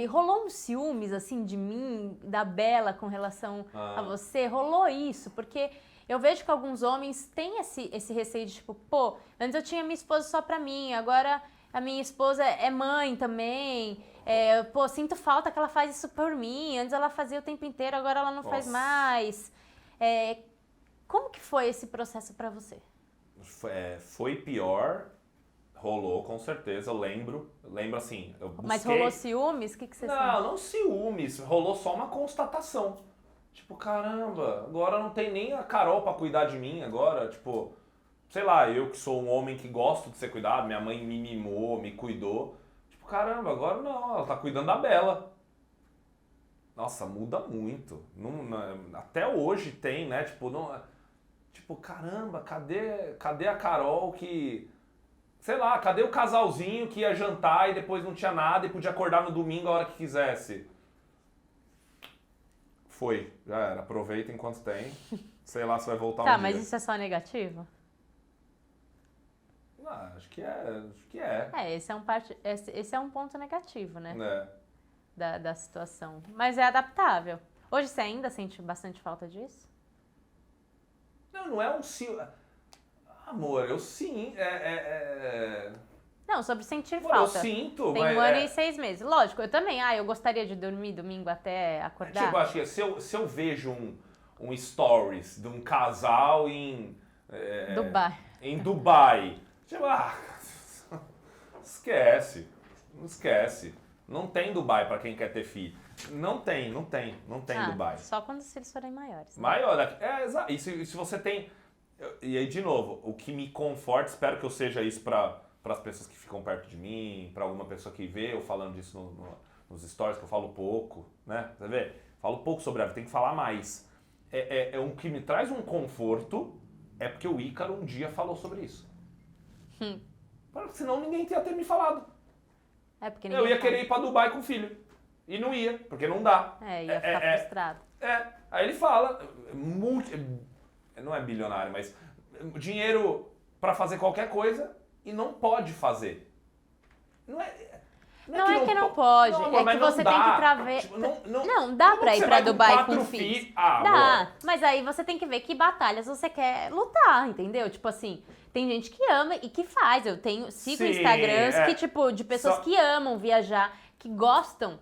rolou uns ciúmes, assim, de mim, da Bela, com relação a você? Rolou isso? Porque eu vejo que alguns homens têm esse receio de, tipo, antes eu tinha minha esposa só pra mim, agora a minha esposa é mãe também, sinto falta que ela faz isso por mim, antes ela fazia o tempo inteiro, agora ela não faz mais. Como que foi esse processo pra você? Foi pior, rolou com certeza, eu lembro assim, eu busquei... Mas rolou ciúmes? O que você sentiu? Não ciúmes, rolou só uma constatação. Tipo, caramba, agora não tem nem a Carol pra cuidar de mim agora, tipo, sei lá, eu que sou um homem que gosto de ser cuidado, minha mãe me mimou, me cuidou, tipo, caramba, agora não, ela tá cuidando da Bela. Nossa, muda muito. Até hoje tem, né, tipo, caramba, cadê a Carol que... Sei lá, cadê o casalzinho que ia jantar e depois não tinha nada e podia acordar no domingo a hora que quisesse? Foi, já era. Aproveita enquanto tem. Sei lá se vai voltar um dia. Tá, mas isso é só negativo? Acho que é. Esse é um ponto negativo, né? É. Da situação. Mas é adaptável. Hoje você ainda sente bastante falta disso? Não é um ciúme. Amor, eu sim. Não, sobre sentir Amor, falta. eu sinto, Tem mas 1 ano e 6 meses. Lógico, eu também. Eu gostaria de dormir domingo até acordar. Tipo, acho que se eu vejo um stories de um casal em... Dubai. Em Dubai. Tipo, esquece. Não esquece. Não tem Dubai pra quem quer ter filho. Não tem Dubai. Só quando os filhos forem maiores. Né? Maior, exato. E se você tem... E aí, de novo, o que me conforta, espero que eu seja isso para as pessoas que ficam perto de mim, para alguma pessoa que vê eu falando disso nos stories, que eu falo pouco, né? Você vê? Falo pouco sobre a vida, tem que falar mais. O que me traz um conforto é porque o Ícaro um dia falou sobre isso. Senão ninguém ia ter me falado. Porque eu ia querer ir para Dubai com o filho. E não ia, porque não dá. Ia ficar frustrado. Aí ele fala, não é bilionário, mas dinheiro para fazer qualquer coisa e não pode fazer. Não é que não pode. Não, amor, é que você tem que prever. Tipo, não dá pra ir pra Dubai com filhos. filhos. Dá, mas aí você tem que ver que batalhas você quer lutar, entendeu? Tipo assim, tem gente que ama e que faz. Eu sigo Instagrams que, tipo, de pessoas que amam viajar, que gostam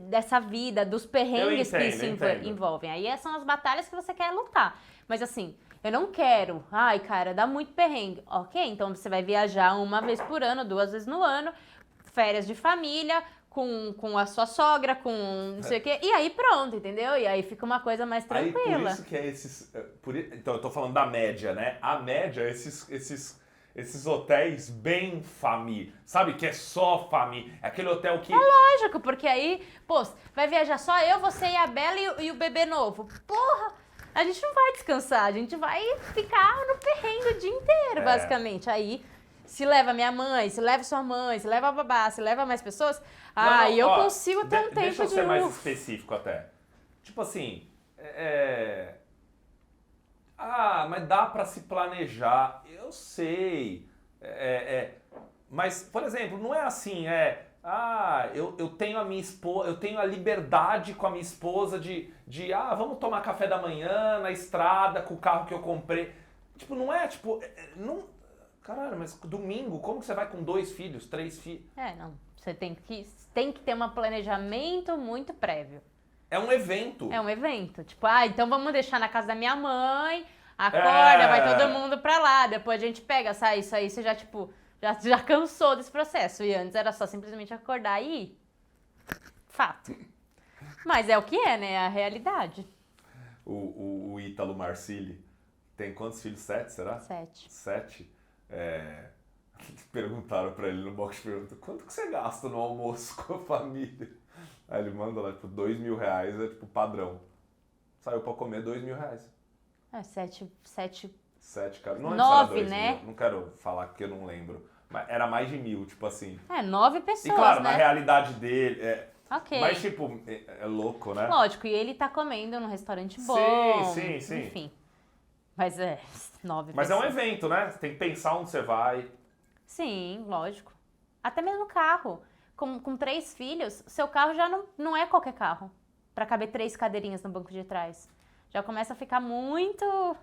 dessa vida, dos perrengues que isso envolvem. Aí são as batalhas que você quer lutar. Mas assim, eu não quero. Ai, cara, dá muito perrengue. Ok, então você vai viajar 1 vez por ano, 2 vezes no ano, férias de família, com a sua sogra, com não sei o quê. E aí pronto, entendeu? E aí fica uma coisa mais tranquila. Aí por isso que é esses... Então, eu tô falando da média, né? A média, esses hotéis bem família, sabe? Que é só família. É aquele hotel que... É lógico, porque aí, pô, vai viajar só eu, você e a Bela e o bebê novo. Porra, a gente não vai descansar, a gente vai ficar no perrengue o dia inteiro, basicamente. Aí, se leva minha mãe, se leva sua mãe, se leva a babá, se leva mais pessoas, aí eu consigo ter um tempo de... Deixa eu ser mais específico até. Tipo assim, mas dá pra se planejar. Eu sei. Mas, por exemplo, não é assim, eu tenho a minha esposa, eu tenho a liberdade com a minha esposa de vamos tomar café da manhã na estrada com o carro que eu comprei. Tipo, não é, tipo, não... Caralho, mas domingo, como que você vai com 2 filhos, 3 filhos? Não, você tem que ter um planejamento muito prévio. É um evento. É um evento, tipo, então vamos deixar na casa da minha mãe, acorda, vai todo mundo pra lá, depois a gente pega, sai, isso aí, você já, tipo... Já cansou desse processo. E antes era só simplesmente acordar e ir. Fato. Mas é o que é, né? É a realidade. O Ítalo Marcilli tem quantos filhos? 7, será? 7. 7? Perguntaram pra ele no box, quanto que você gasta no almoço com a família? Aí ele manda lá, tipo, R$2.000, tipo, padrão. Saiu pra comer R$2.000. 7, cara. Não 9, né? Não quero falar que eu não lembro. Mas era mais de 1.000, tipo assim. 9 pessoas, e claro, né? na realidade dele... Ok. Mas, tipo, é louco, né? Lógico, e ele tá comendo num restaurante bom. Sim. Enfim. Mas 9 Mas pessoas. é um evento, né? Você tem que pensar onde você vai. Sim, lógico. Até mesmo carro. Com 3 filhos, seu carro já não é qualquer carro. Pra caber 3 cadeirinhas no banco de trás. Já começa a ficar muito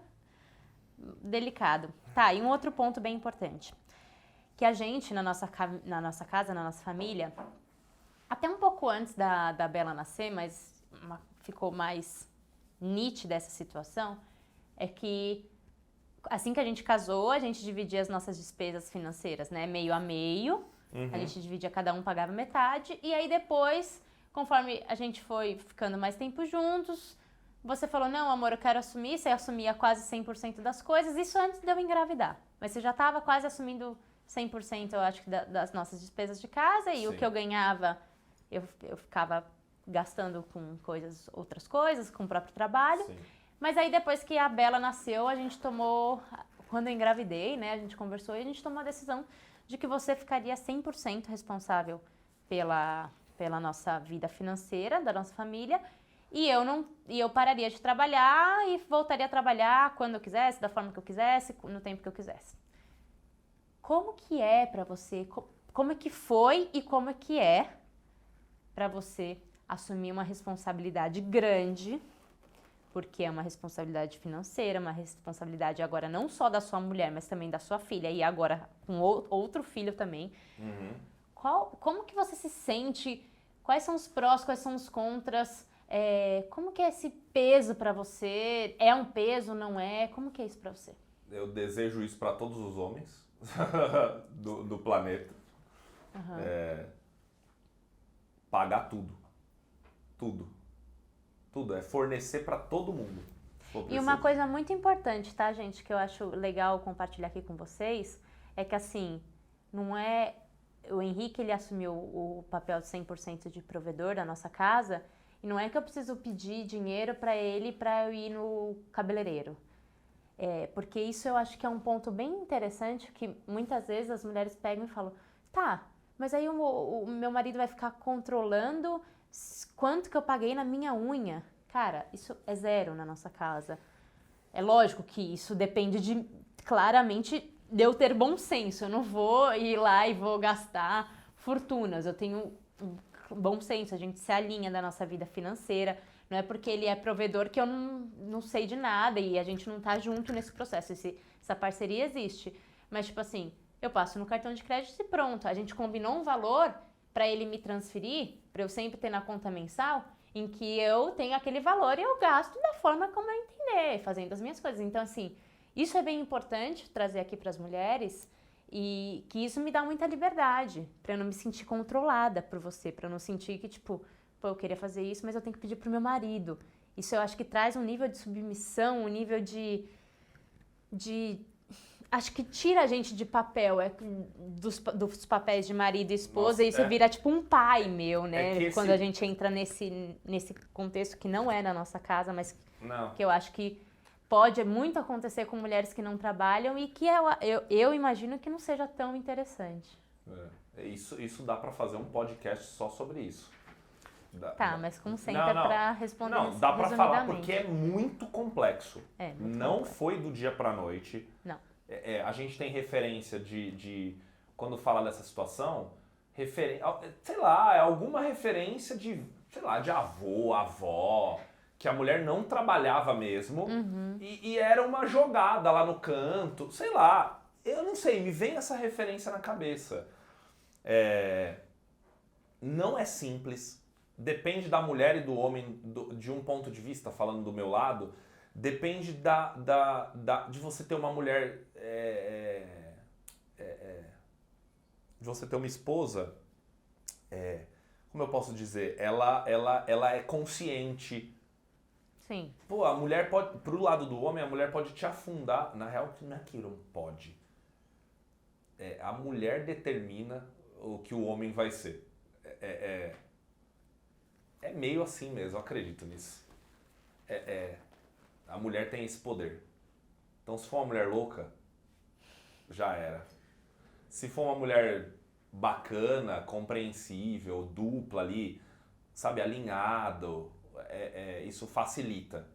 delicado. Tá, e um outro ponto bem importante. Que a gente, na nossa casa, na nossa família, até um pouco antes da Bela nascer, mas ficou mais nítida essa situação é que assim que a gente casou, a gente dividia as nossas despesas financeiras, né? Meio a meio. A gente dividia, cada um pagava metade. E aí depois, conforme a gente foi ficando mais tempo juntos, você falou, não, amor, eu quero assumir. Você assumia quase 100% das coisas. Isso antes de eu engravidar. Mas você já estava quase assumindo 100%, eu acho que, das nossas despesas de casa. E o que eu ganhava, eu ficava gastando com outras coisas, com o próprio trabalho. Sim. Mas aí depois que a Bela nasceu, a gente tomou, quando eu engravidei, né, a gente conversou e a gente tomou a decisão de que você ficaria 100% responsável pela nossa vida financeira, da nossa família, e eu pararia de trabalhar e voltaria a trabalhar quando eu quisesse, da forma que eu quisesse, no tempo que eu quisesse. Como que é pra você, como é que foi e como é que é pra você assumir uma responsabilidade grande, porque é uma responsabilidade financeira, uma responsabilidade agora não só da sua mulher, mas também da sua filha, e agora com outro filho também. Como que você se sente? Quais são os prós, quais são os contras? Como que é esse peso pra você? É um peso, não é? Como que é isso pra você? Eu desejo isso pra todos os homens do planeta. Pagar tudo. Tudo, é fornecer pra todo mundo. E uma coisa muito importante, tá, gente, que eu acho legal compartilhar aqui com vocês, é que assim, não é... O Henrique, ele assumiu o papel de 100% de provedor da nossa casa, e não é que eu preciso pedir dinheiro pra ele pra eu ir no cabeleireiro. Porque isso eu acho que é um ponto bem interessante, que muitas vezes as mulheres pegam e falam, tá, mas aí o meu marido vai ficar controlando quanto que eu paguei na minha unha. Cara, isso é zero na nossa casa. É lógico que isso depende claramente, de eu ter bom senso. Eu não vou ir lá e vou gastar fortunas. Eu tenho um bom senso, a gente se alinha da nossa vida financeira. Não é porque ele é provedor que eu não sei de nada e a gente não tá junto nesse processo. Essa parceria existe. Mas, tipo assim, eu passo no cartão de crédito e pronto. A gente combinou um valor para ele me transferir, para eu sempre ter na conta mensal, em que eu tenho aquele valor e eu gasto da forma como eu entender, fazendo as minhas coisas. Então, assim, isso é bem importante trazer aqui para as mulheres e que isso me dá muita liberdade, para eu não me sentir controlada por você, para eu não sentir que, tipo, pô, eu queria fazer isso, mas eu tenho que pedir pro meu marido. Isso eu acho que traz um nível de submissão, um nível de acho que tira a gente de papel, dos papéis de marido e esposa. Nossa, e isso vira tipo um pai meu, né? Quando a gente entra nesse contexto que não é na nossa casa, mas que eu acho que pode muito acontecer com mulheres que não trabalham e que eu imagino que não seja tão interessante. Isso dá pra fazer um podcast só sobre isso. Mas concentra pra responder resumidamente. Não, dá pra falar porque é muito complexo. Não foi do dia pra noite. Não. A gente tem referência de quando fala dessa situação, sei lá, alguma referência de avô, avó, que a mulher não trabalhava mesmo e era uma jogada lá no canto, sei lá, eu não sei, me vem essa referência na cabeça. Não é simples, depende da mulher e do homem, de um ponto de vista, falando do meu lado, depende de você ter uma mulher, de você ter uma esposa, como eu posso dizer, ela é consciente. Sim. Pô, a mulher pode, pro lado do homem, a mulher pode te afundar, na real não é que não pode. A mulher determina o que o homem vai ser. É meio assim mesmo, eu acredito nisso. A mulher tem esse poder. Então, se for uma mulher louca, já era. Se for uma mulher bacana, compreensível, dupla ali, sabe, alinhado, isso facilita.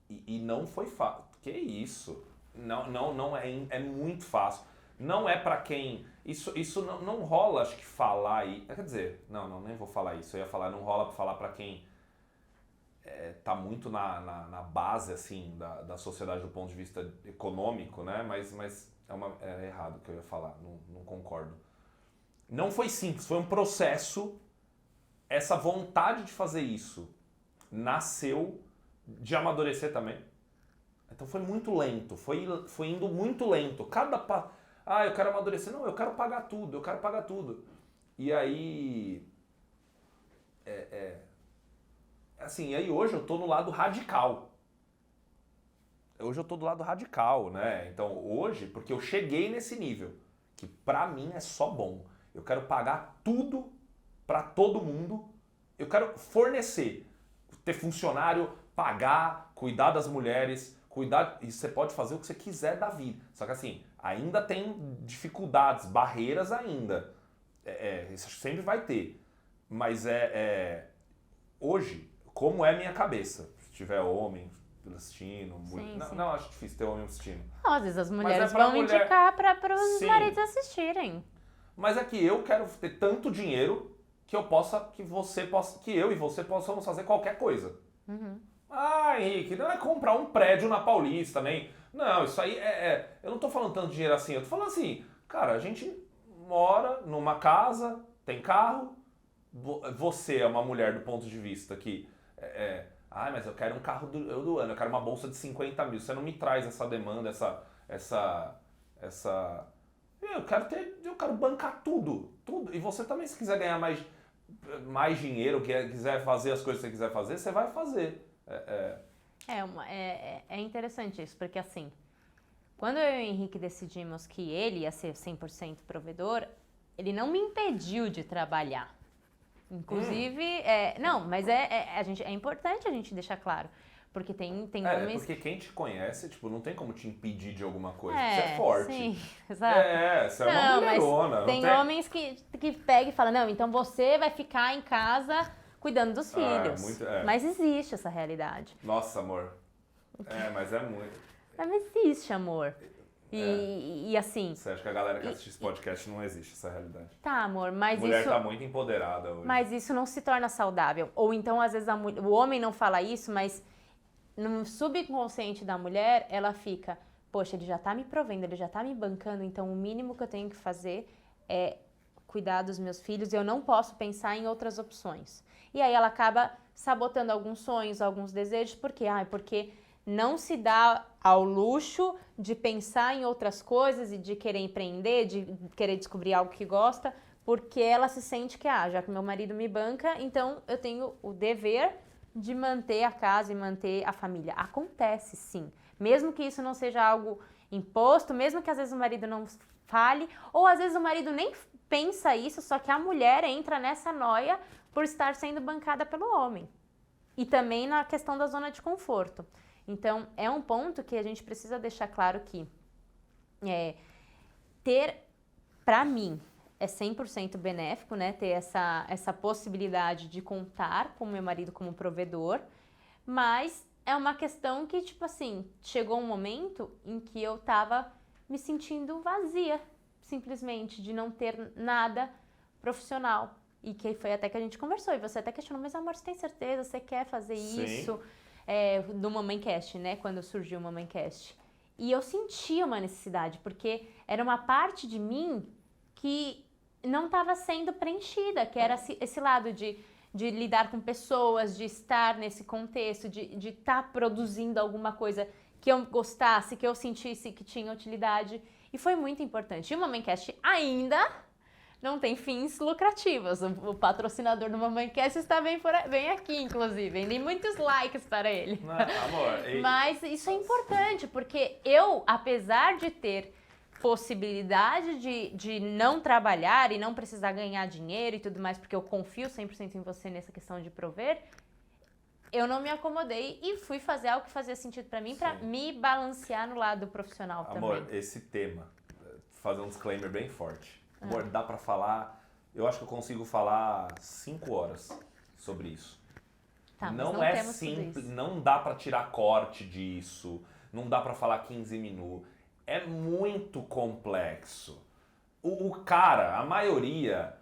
E não foi fácil. Que isso? Não é muito fácil. Não é pra quem... Isso não rola, acho que falar aí... Quer dizer, nem vou falar isso. Eu ia falar, não rola pra falar pra quem tá muito na base, assim, da sociedade do ponto de vista econômico, né? Mas é errado o que eu ia falar, não concordo. Não foi simples, foi um processo essa vontade de fazer isso nasceu de amadurecer também. Então foi muito lento, foi indo muito lento. Eu quero amadurecer. Não, eu quero pagar tudo. E aí... Assim, aí hoje eu tô no lado radical. Né? Então hoje, porque eu cheguei nesse nível, que pra mim é só bom. Eu quero pagar tudo pra todo mundo. Eu quero fornecer, ter funcionário, pagar, cuidar das mulheres, e você pode fazer o que você quiser da vida. Só que assim, ainda tem dificuldades, barreiras ainda. Isso sempre vai ter. Mas hoje, como é minha cabeça? Se tiver homem assistindo, mulher... Sim. Não, acho difícil ter homem assistindo. Não, às vezes as mulheres vão indicar para os maridos assistirem. Mas é que eu quero ter tanto dinheiro que que eu e você possamos fazer qualquer coisa. Uhum. Henrique, não é comprar um prédio na Paulista, nem... Não, isso aí eu não tô falando tanto dinheiro assim, eu tô falando assim, cara, a gente mora numa casa, tem carro, você é uma mulher do ponto de vista que... mas eu quero um carro do ano, eu quero uma bolsa de 50 mil, você não me traz essa demanda, eu quero bancar tudo. E você também, se quiser ganhar mais dinheiro, quiser fazer as coisas que você quiser fazer, você vai fazer. É interessante isso, porque assim, quando eu e o Henrique decidimos que ele ia ser 100% provedor, ele não me impediu de trabalhar. Inclusive, mas é importante a gente deixar claro. Porque tem homens... Porque quem te conhece, não tem como te impedir de alguma coisa. Você é forte. Sim, exato. Você é uma mulherona. Tem homens que pegam e falam, não, então você vai ficar em casa cuidando dos filhos. Mas existe essa realidade. Nossa, amor. Mas é muito. Mas existe, amor. E assim... Você acha que a galera que assiste esse podcast não existe essa realidade? Tá, amor, mas a mulher tá muito empoderada hoje. Mas isso não se torna saudável. Ou então, às vezes, o homem não fala isso, mas no subconsciente da mulher, ela fica... Poxa, ele já tá me provendo, ele já tá me bancando, então o mínimo que eu tenho que fazer é cuidar dos meus filhos e eu não posso pensar em outras opções. E aí ela acaba sabotando alguns sonhos, alguns desejos, porque não se dá ao luxo de pensar em outras coisas e de querer empreender, de querer descobrir algo que gosta, porque ela se sente que, já que meu marido me banca, então eu tenho o dever de manter a casa e manter a família. Acontece, sim. Mesmo que isso não seja algo imposto, mesmo que às vezes o marido não fale, ou às vezes o marido nem pensa isso, só que a mulher entra nessa noia por estar sendo bancada pelo homem. E também na questão da zona de conforto. Então, é um ponto que a gente precisa deixar claro que para mim, é 100% benéfico, né? Ter essa possibilidade de contar com o meu marido como provedor, mas é uma questão que, chegou um momento em que eu tava me sentindo vazia, simplesmente, de não ter nada profissional. E que foi até que a gente conversou, e você até questionou, mas amor, você tem certeza, você quer fazer isso? Do Mamancast, né? Quando surgiu o Mamancast. E eu sentia uma necessidade, porque era uma parte de mim que não estava sendo preenchida, que era esse lado de lidar com pessoas, de estar nesse contexto, de estar produzindo alguma coisa que eu gostasse, que eu sentisse que tinha utilidade. E foi muito importante. E o Mamancast ainda não tem fins lucrativos. O patrocinador do Mamancast está bem aqui, inclusive. Tem muitos likes para ele. Não, amor, Mas isso é importante, porque eu, apesar de ter possibilidade de não trabalhar e não precisar ganhar dinheiro e tudo mais, porque eu confio 100% em você nessa questão de prover, eu não me acomodei e fui fazer algo que fazia sentido para mim, para me balancear no lado profissional também. Amor, esse tema, fazer um disclaimer bem forte. Amor, dá pra falar... Eu acho que eu consigo falar 5 horas sobre isso. Tá, não é simples, não dá pra tirar corte disso, não dá pra falar 15 minutos. É muito complexo. O cara, a maioria...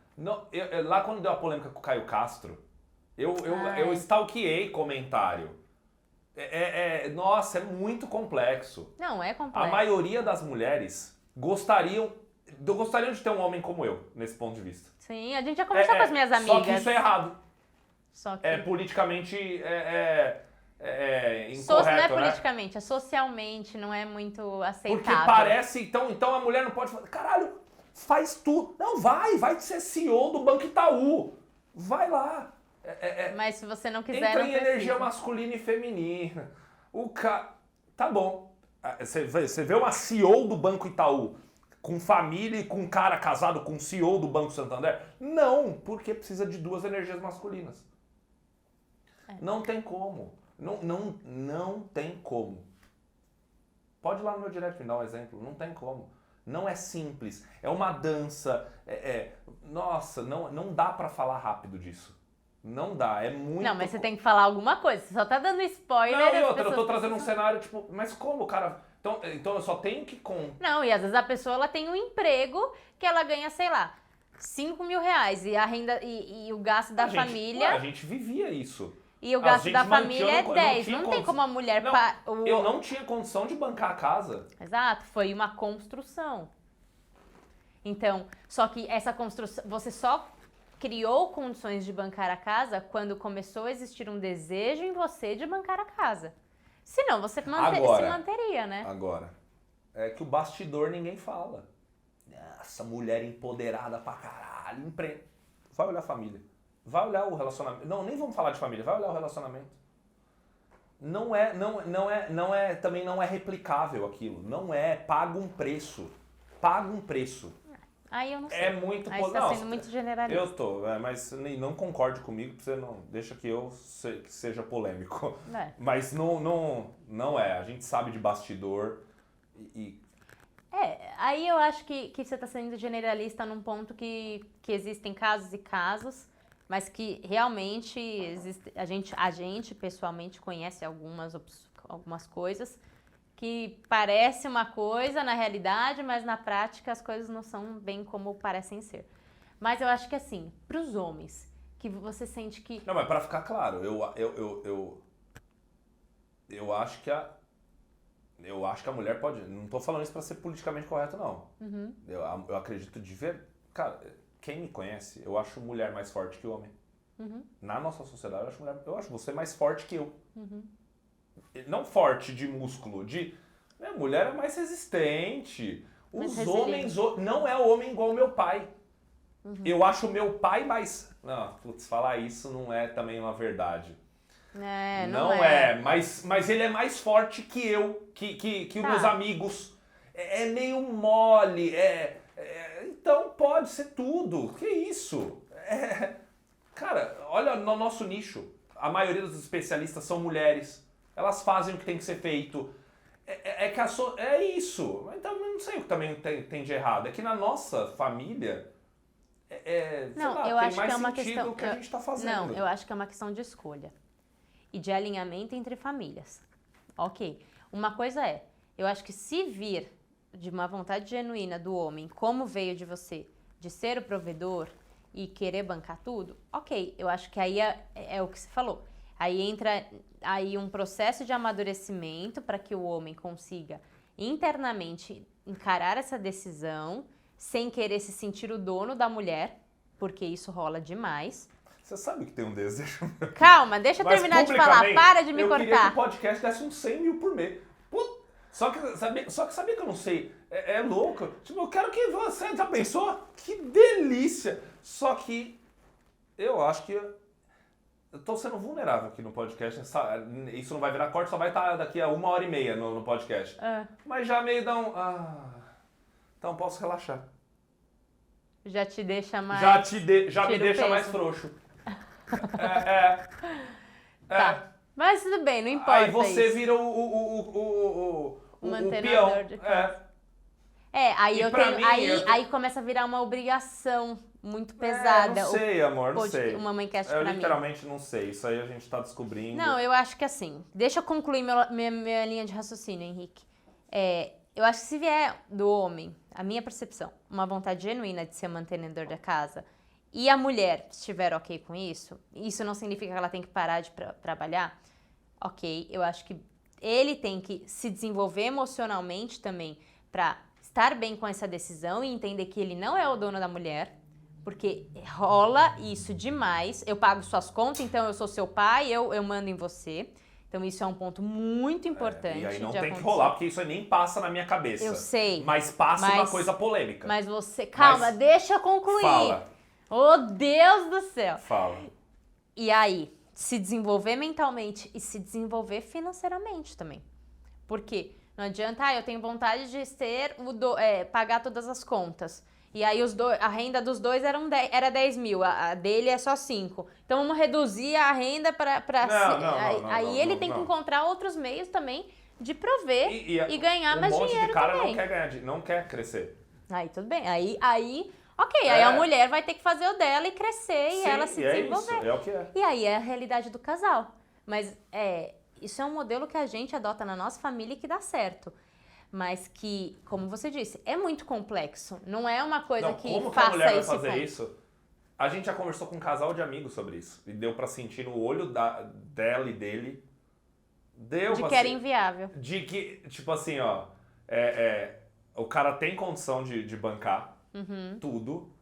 lá quando deu a polêmica com o Caio Castro, eu stalkeei comentário. Nossa, é muito complexo. Não, é complexo. A maioria das mulheres gostariam de ter um homem como eu, nesse ponto de vista. Sim, a gente já conversou com as minhas amigas. Só que isso é errado. Só que... é politicamente incorreto, não é né? politicamente, é socialmente, não é muito aceitável. Porque parece, então a mulher não pode falar, caralho, faz tudo. Não, vai ser CEO do Banco Itaú. Vai lá. Mas se você não quiser, Entra não em precisa. energia masculina e feminina. Tá bom. Você vê uma CEO do Banco Itaú com família e com um cara casado com um CEO do Banco Santander? Não, porque precisa de 2 energias masculinas. Não tem como. Não tem como. Pode ir lá no meu direct me dar um exemplo. Não tem como. Não é simples. É uma dança. Nossa, não dá pra falar rápido disso. Não dá, é muito... Não, mas você tem que falar alguma coisa. Você só tá dando spoiler. Não, e outra, eu tô trazendo um cenário, tipo, mas como, cara? Então eu só tenho que... Não, e às vezes a pessoa ela tem um emprego que ela ganha, sei lá, 5 mil reais. E a renda e o gasto da família... A gente vivia isso. E o gasto da família é 10. Não Não tem como a mulher... Eu não tinha condição de bancar a casa. Exato, foi uma construção. Então, só que essa construção... Você só criou condições de bancar a casa quando começou a existir um desejo em você de bancar a casa. Senão você se manteria, né? Agora, é que o bastidor ninguém fala. Essa mulher empoderada pra caralho, vai olhar a família. Vai olhar o relacionamento. Não, nem vamos falar de família, vai olhar o relacionamento. Também não é replicável aquilo. Não é, paga um preço. Aí eu não sei. É muito... Aí você tá sendo muito generalista. Eu tô, mas não concorde comigo, porque você não deixa que eu seja polêmico. Mas não é. A gente sabe de bastidor e... Aí eu acho que você tá sendo generalista num ponto que existem casos e casos, mas que realmente existe, a gente pessoalmente conhece algumas coisas que parece uma coisa na realidade, mas na prática as coisas não são bem como parecem ser. Mas eu acho que assim, pros homens, que você sente que... Não, mas pra ficar claro, eu acho que a mulher pode... Não tô falando isso pra ser politicamente correto, não. Uhum. Eu acredito de ver... Cara, quem me conhece, eu acho mulher mais forte que homem. Uhum. Na nossa sociedade, eu acho você mais forte que eu. Uhum. Não forte de músculo, a mulher é mais resistente. Os homens... Não é o homem igual o meu pai. Uhum. Eu acho o meu pai mais... Não, falar isso não é também uma verdade. Não é. Mas ele é mais forte que eu, que os meus amigos. É meio mole, então pode ser tudo. Que isso? Cara, olha no nosso nicho. A maioria dos especialistas são mulheres. Elas fazem o que tem que ser feito. É isso. Então eu não sei o que também tem de errado. É que na nossa família... eu acho que é uma questão do que a gente está fazendo. Não, eu acho que é uma questão de escolha e de alinhamento entre famílias. Ok. Uma coisa eu acho que se vir de uma vontade genuína do homem, como veio de você, de ser o provedor e querer bancar tudo, ok. Eu acho que aí é o que você falou. Aí entra um processo de amadurecimento para que o homem consiga internamente encarar essa decisão sem querer se sentir o dono da mulher, porque isso rola demais. Você sabe que tem um desejo. Calma, deixa eu terminar de falar, para de me cortar. Eu queria que o podcast desse uns 100 mil por mês. Só que sabia que eu não sei? É louco. Tipo, eu quero que você... Já pensou? Que delícia! Só que eu acho que eu tô sendo vulnerável aqui no podcast. Isso não vai virar corte, só vai estar daqui a 1h30 no podcast. Mas já meio dá um... então posso relaxar. Já te deixa mais... Já me deixa mais frouxo. Tá. Mas tudo bem, não importa. Aí você isso. vira o mantenedor peão. de casa. Aí começa a virar uma obrigação muito pesada. Não sei, amor, não sei. Uma Mãecast pra mim. Eu literalmente não sei. Isso aí a gente tá descobrindo. Não, eu acho que assim... Deixa eu concluir minha linha de raciocínio, Henrique. Eu acho que se vier do homem, a minha percepção, uma vontade genuína de ser mantenedor da casa, e a mulher estiver ok com isso não significa que ela tem que parar de trabalhar. Ok, eu acho que ele tem que se desenvolver emocionalmente também para estar bem com essa decisão e entender que ele não é o dono da mulher, Porque rola isso demais. Eu pago suas contas, então eu sou seu pai, eu mando em você. Então isso é um ponto muito importante. E aí não de tem que acontecer. rolar, porque isso aí nem passa na minha cabeça. Eu sei. Mas passa uma coisa polêmica. Mas você... Calma, deixa eu concluir. Fala. Oh, Deus do céu. Fala. E aí, se desenvolver mentalmente e se desenvolver financeiramente também. Por quê? Não adianta, eu tenho vontade de pagar todas as contas. E aí a renda dos dois era 10 mil, a dele é só 5. Então vamos reduzir a renda para... Aí ele tem que encontrar outros meios também de prover e ganhar mais dinheiro. Um monte de cara também. não quer crescer. Aí tudo bem, aí aí a mulher vai ter que fazer o dela e crescer e ela se desenvolver. Isso, é o que é. E aí é a realidade do casal. Mas isso é um modelo que a gente adota na nossa família e que dá certo. Mas que, como você disse, é muito complexo. Não é uma coisa que como faça que a mulher vai isso. fazer isso? A gente já conversou com um casal de amigos sobre isso. E deu pra sentir no olho dela e dele. De que era inviável. De que, tipo assim, ó... o cara tem condição de bancar tudo,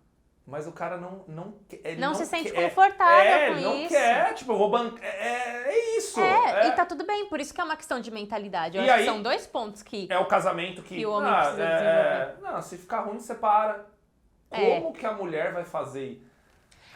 mas o cara não se sente confortável com não isso. Quer, tipo, eu vou bancar... É isso. E tá tudo bem, por isso que é uma questão de mentalidade. Eu acho que são 2 pontos que... É o casamento que o homem precisa desenvolver. Não, se ficar ruim, separa. Como que a mulher vai fazer?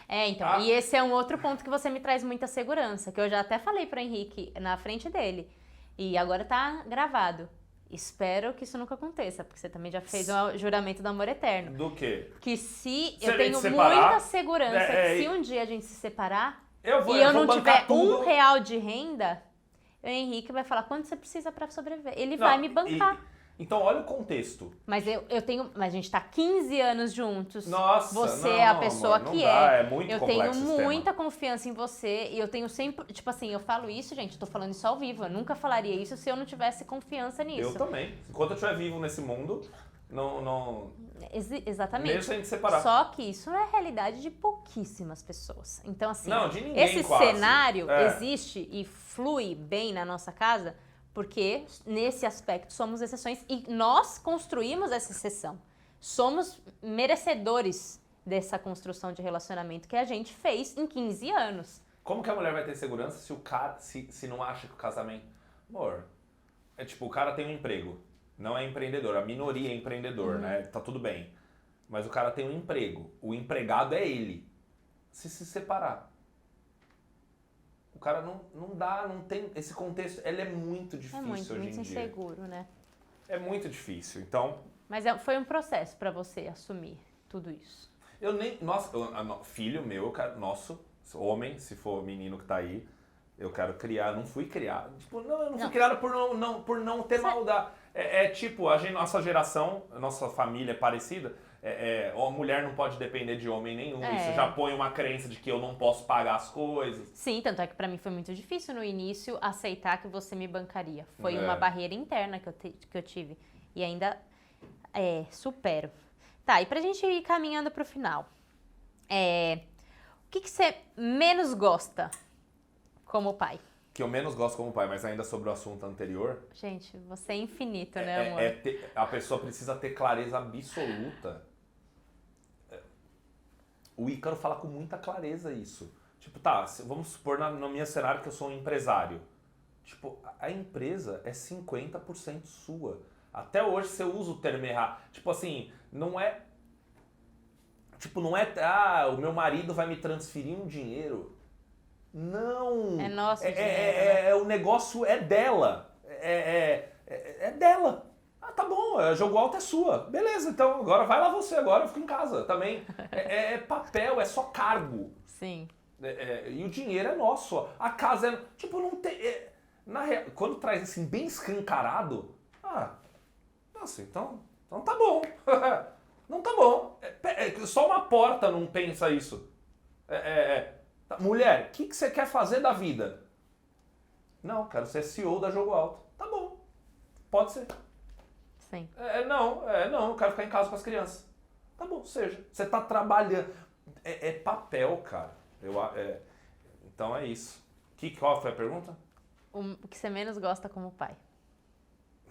Então, e esse é um outro ponto que você me traz muita segurança, que eu já até falei pro Henrique na frente dele. E agora tá gravado. Espero que isso nunca aconteça, porque você também já fez o juramento do amor eterno. Do quê? Que se a eu tenho gente separar, muita segurança que se um dia a gente se separar eu não tiver tudo. R$1 de renda, o Henrique vai falar quanto você precisa pra sobreviver. Ele vai me bancar. Então, olha o contexto. Mas mas a gente tá 15 anos juntos. Nossa, você é a pessoa amor, que é muito eu complexo tenho esse tema. muita confiança em você e eu tenho sempre, tipo assim, eu falo isso, gente, tô falando isso ao vivo. Eu nunca falaria isso se eu não tivesse confiança nisso. Eu também. Enquanto eu estiver vivo nesse mundo, não... Exatamente. Mesmo sem gente separar. Só que isso é a realidade de pouquíssimas pessoas. Então, assim, de ninguém, esse quase. cenário existe e flui bem na nossa casa porque, nesse aspecto, somos exceções e nós construímos essa exceção. Somos merecedores dessa construção de relacionamento que a gente fez em 15 anos. Como que a mulher vai ter segurança se o cara se não acha que o casamento... Amor, tipo, o cara tem um emprego. Não é empreendedor, a minoria é empreendedor, né? Tá tudo bem. Mas o cara tem um emprego. O empregado é ele. Se separar. O cara não tem... Esse contexto, ele é muito difícil hoje em dia. Muito inseguro, né? É muito difícil, então... Mas foi um processo pra você assumir tudo isso. Eu nem... Nossa, filho meu, nosso, homem, se for menino que tá aí, eu quero criar, não fui criado. Tipo, eu não fui criado por não ter maldade. Tipo, nossa geração, nossa família é parecida, a mulher não pode depender de homem nenhum. Isso já põe uma crença de que eu não posso pagar as coisas. Sim, tanto é que pra mim foi muito difícil no início aceitar que você me bancaria. Foi uma barreira interna que eu tive. E ainda supero. Tá, e pra gente ir caminhando pro final. O que você menos gosta como pai? Que eu menos gosto como pai, mas ainda sobre o assunto anterior... Gente, você é infinito, né, amor? A pessoa precisa ter clareza absoluta. O Ícaro fala com muita clareza isso. Tipo, vamos supor no meu cenário que eu sou um empresário. Tipo, a empresa é 50% sua. Até hoje você usa o termo errado. Tipo assim, não é... Tipo, não é... o meu marido vai me transferir um dinheiro... Não! É nosso dinheiro. O negócio é dela. É dela. Tá bom, o jogo alto é sua. Beleza, então agora vai lá você, agora eu fico em casa também. É papel, é só cargo. Sim. E o dinheiro é nosso. A casa é... Tipo, não tem... quando traz assim, bem escancarado... Nossa, então tá bom. Não tá bom. Só uma porta não pensa isso. Mulher, o que você quer fazer da vida? Não, quero ser CEO da Jogo Alto. Tá bom, pode ser. Sim. Não, eu quero ficar em casa com as crianças. Tá bom, seja. Você tá trabalhando. É papel, cara. Então é isso. Qual foi a pergunta? O que você menos gosta como pai?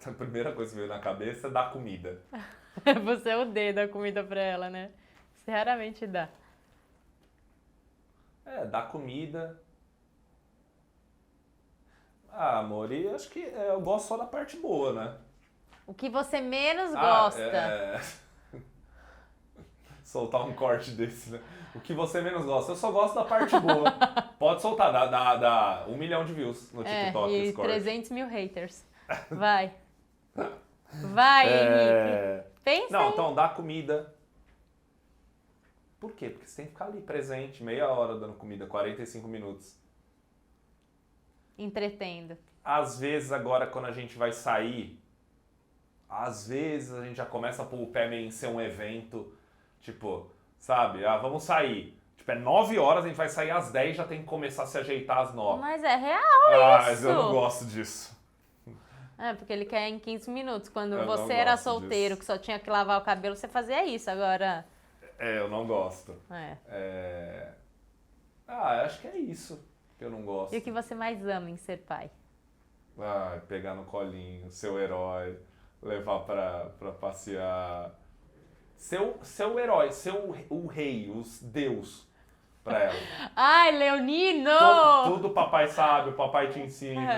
A primeira coisa que veio na cabeça é dar comida. Você odeia dar comida pra ela, né? Você raramente dá. Dar comida. Amor, e acho que eu gosto só da parte boa, né? O que você menos gosta? Soltar um corte desse, né? O que você menos gosta? Eu só gosto da parte boa. Pode soltar, dá 1 milhão de views no TikTok. E 300 mil haters. Vai. Vai, Henrique. Pensa Não, aí. então dá comida. Por quê? Porque você tem que ficar ali presente, meia hora dando comida, 45 minutos. Entretendo. Às vezes agora quando a gente vai sair, às vezes a gente já começa a pôr o pé meio em ser um evento, tipo, sabe? Vamos sair. Tipo, 9 horas, a gente vai sair às 10, já tem que começar a se ajeitar às 9. Mas é real isso. Mas eu não gosto disso. Porque ele quer em 15 minutos. Quando Eu você não era gosto solteiro, disso. que só tinha que lavar o cabelo, você fazia isso. Agora... Eu não gosto. Acho que é isso que eu não gosto. E o que você mais ama em ser pai? Pegar no colinho, ser o herói, levar pra passear. Ser o herói, ser o rei, Deus pra ela. Ai, Leonino! Tudo o papai sabe, o papai te ensina.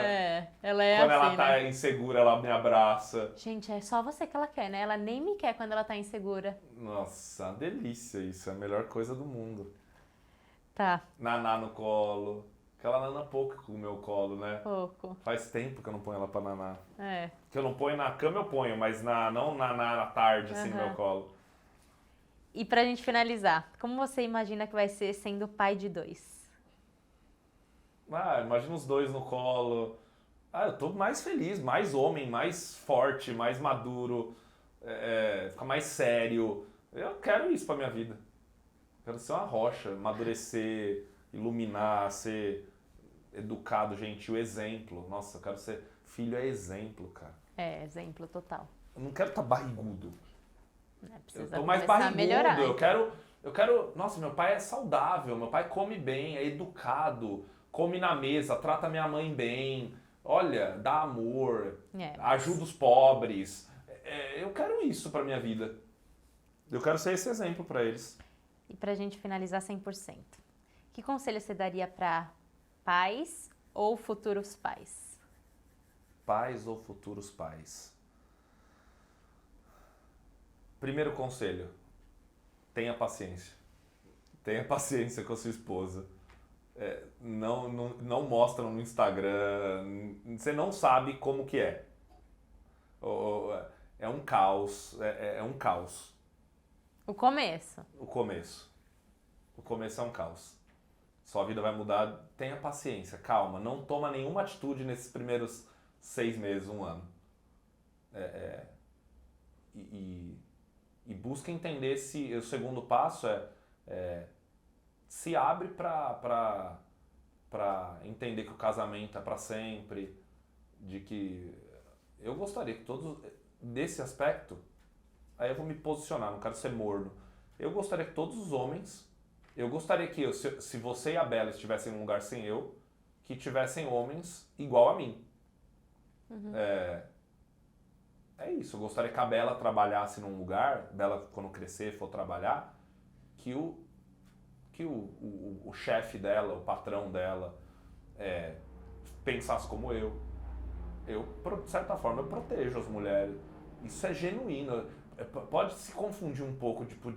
Ela é Quando assim, ela tá né? insegura, ela me abraça. Gente, é só você que ela quer, né? Ela nem me quer quando ela tá insegura. Nossa, uma delícia isso, é a melhor coisa do mundo. Tá, Naná no colo. Aquela nana pouco com o meu colo, né? pouco. Faz tempo que eu não ponho ela pra naná. É. Que eu não ponho na cama, eu ponho, mas não naná na tarde, assim, no meu colo. E pra gente finalizar, como você imagina que vai ser sendo pai de 2? Imagina os dois no colo. Eu tô mais feliz, mais homem, mais forte, mais maduro, ficar mais sério. Eu quero isso pra minha vida. Quero ser uma rocha, amadurecer, iluminar, ser educado, gentil, exemplo. Nossa, eu quero ser... Filho é exemplo, cara. Exemplo total. Eu não quero estar barrigudo. Precisa Eu tô mais começar a barrigudo. melhorar. Eu quero... Nossa, meu pai é saudável, meu pai come bem, é educado, come na mesa, trata minha mãe bem, olha, dá amor, ajuda os pobres. Eu quero isso pra minha vida. Eu quero ser esse exemplo pra eles. E pra gente finalizar 100%, que conselho você daria pra pais ou futuros pais? Pais ou futuros pais? Primeiro conselho, tenha paciência. Tenha paciência com a sua esposa. Não mostra no Instagram, você não sabe como que é. É um caos, é um caos. O começo. O começo é um caos. Sua vida vai mudar, tenha paciência, calma, não toma nenhuma atitude nesses primeiros 6 meses, 1 ano. E busca entender se o segundo passo se abre para entender que o casamento é para sempre, de que eu gostaria que todos, desse aspecto, aí eu vou me posicionar, não quero ser morno, eu gostaria que todos os homens, eu gostaria que se você e a Bela estivessem num lugar sem eu, que tivessem homens igual a mim. É isso, eu gostaria que a Bela trabalhasse num lugar, Bela quando crescer for trabalhar, que o chefe dela, o patrão dela, pensasse como eu. De certa forma, eu protejo as mulheres. Isso é genuíno. Pode se confundir um pouco, tipo,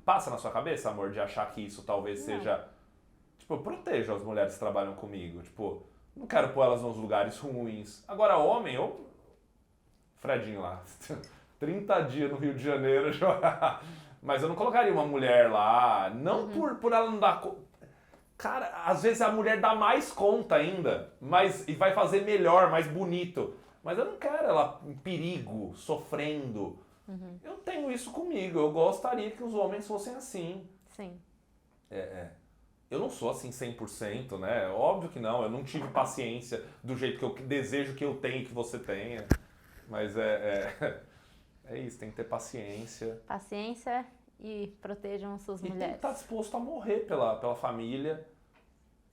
passa na sua cabeça, amor, de achar que isso talvez seja... Tipo, eu protejo as mulheres que trabalham comigo. Tipo, não quero pôr elas nos lugares ruins. Agora, homem, Fredinho lá, 30 dias no Rio de Janeiro, mas eu não colocaria uma mulher lá, não por ela não dar conta. Cara, às vezes a mulher dá mais conta ainda, e vai fazer melhor, mais bonito. Mas eu não quero ela em perigo, sofrendo. Eu tenho isso comigo, eu gostaria que os homens fossem assim. Sim. Eu não sou assim 100%, né? Óbvio que não, eu não tive paciência do jeito que eu desejo que eu tenha e que você tenha. Mas é isso, tem que ter paciência. Paciência e protejam suas mulheres. E tem que estar disposto a morrer pela família,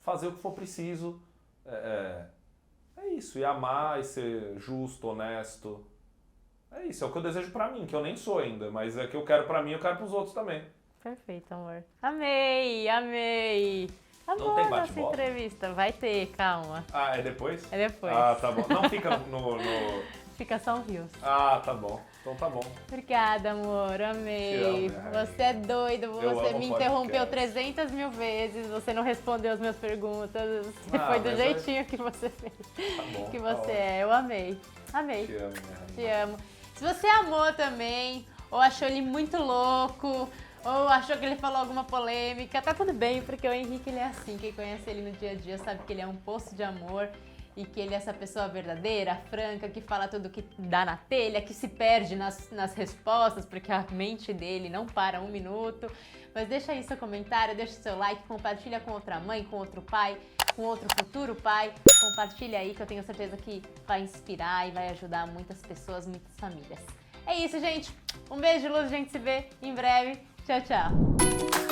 fazer o que for preciso. É isso, e amar, e ser justo, honesto. É isso, é o que eu desejo pra mim, que eu nem sou ainda, mas é que eu quero pra mim, eu quero pros outros também. perfeito, amor. Amei, amei. Não tem Amor, nossa bate-bola? entrevista. Vai ter, calma. Ah, é depois? É depois. Ah, tá bom. Não fica no... Fica só um rios. Ah, tá bom. Então tá bom. Obrigada, amor. Amei. Te amo, minha Você é doido. Eu Você amo me podcast. interrompeu 300 mil vezes. Você não respondeu as minhas perguntas. Você Ah, foi do mas jeitinho que você fez. Tá bom. Que tá você ótimo. é. Eu amei. Amei. Te amo, minha rainha. Te amo. Se você amou também, ou achou ele muito louco, ou achou que ele falou alguma polêmica, tá tudo bem, porque o Henrique ele é assim. Quem conhece ele no dia a dia sabe que ele é um poço de amor e que ele é essa pessoa verdadeira, franca, que fala tudo que dá na telha, que se perde nas respostas, porque a mente dele não para um minuto. Mas deixa aí seu comentário, deixa seu like, compartilha com outra mãe, com outro pai, com outro futuro pai. Compartilha aí que eu tenho certeza que vai inspirar e vai ajudar muitas pessoas, muitas famílias. É isso, gente. Um beijo de luz, a gente se vê em breve. Tchau, tchau.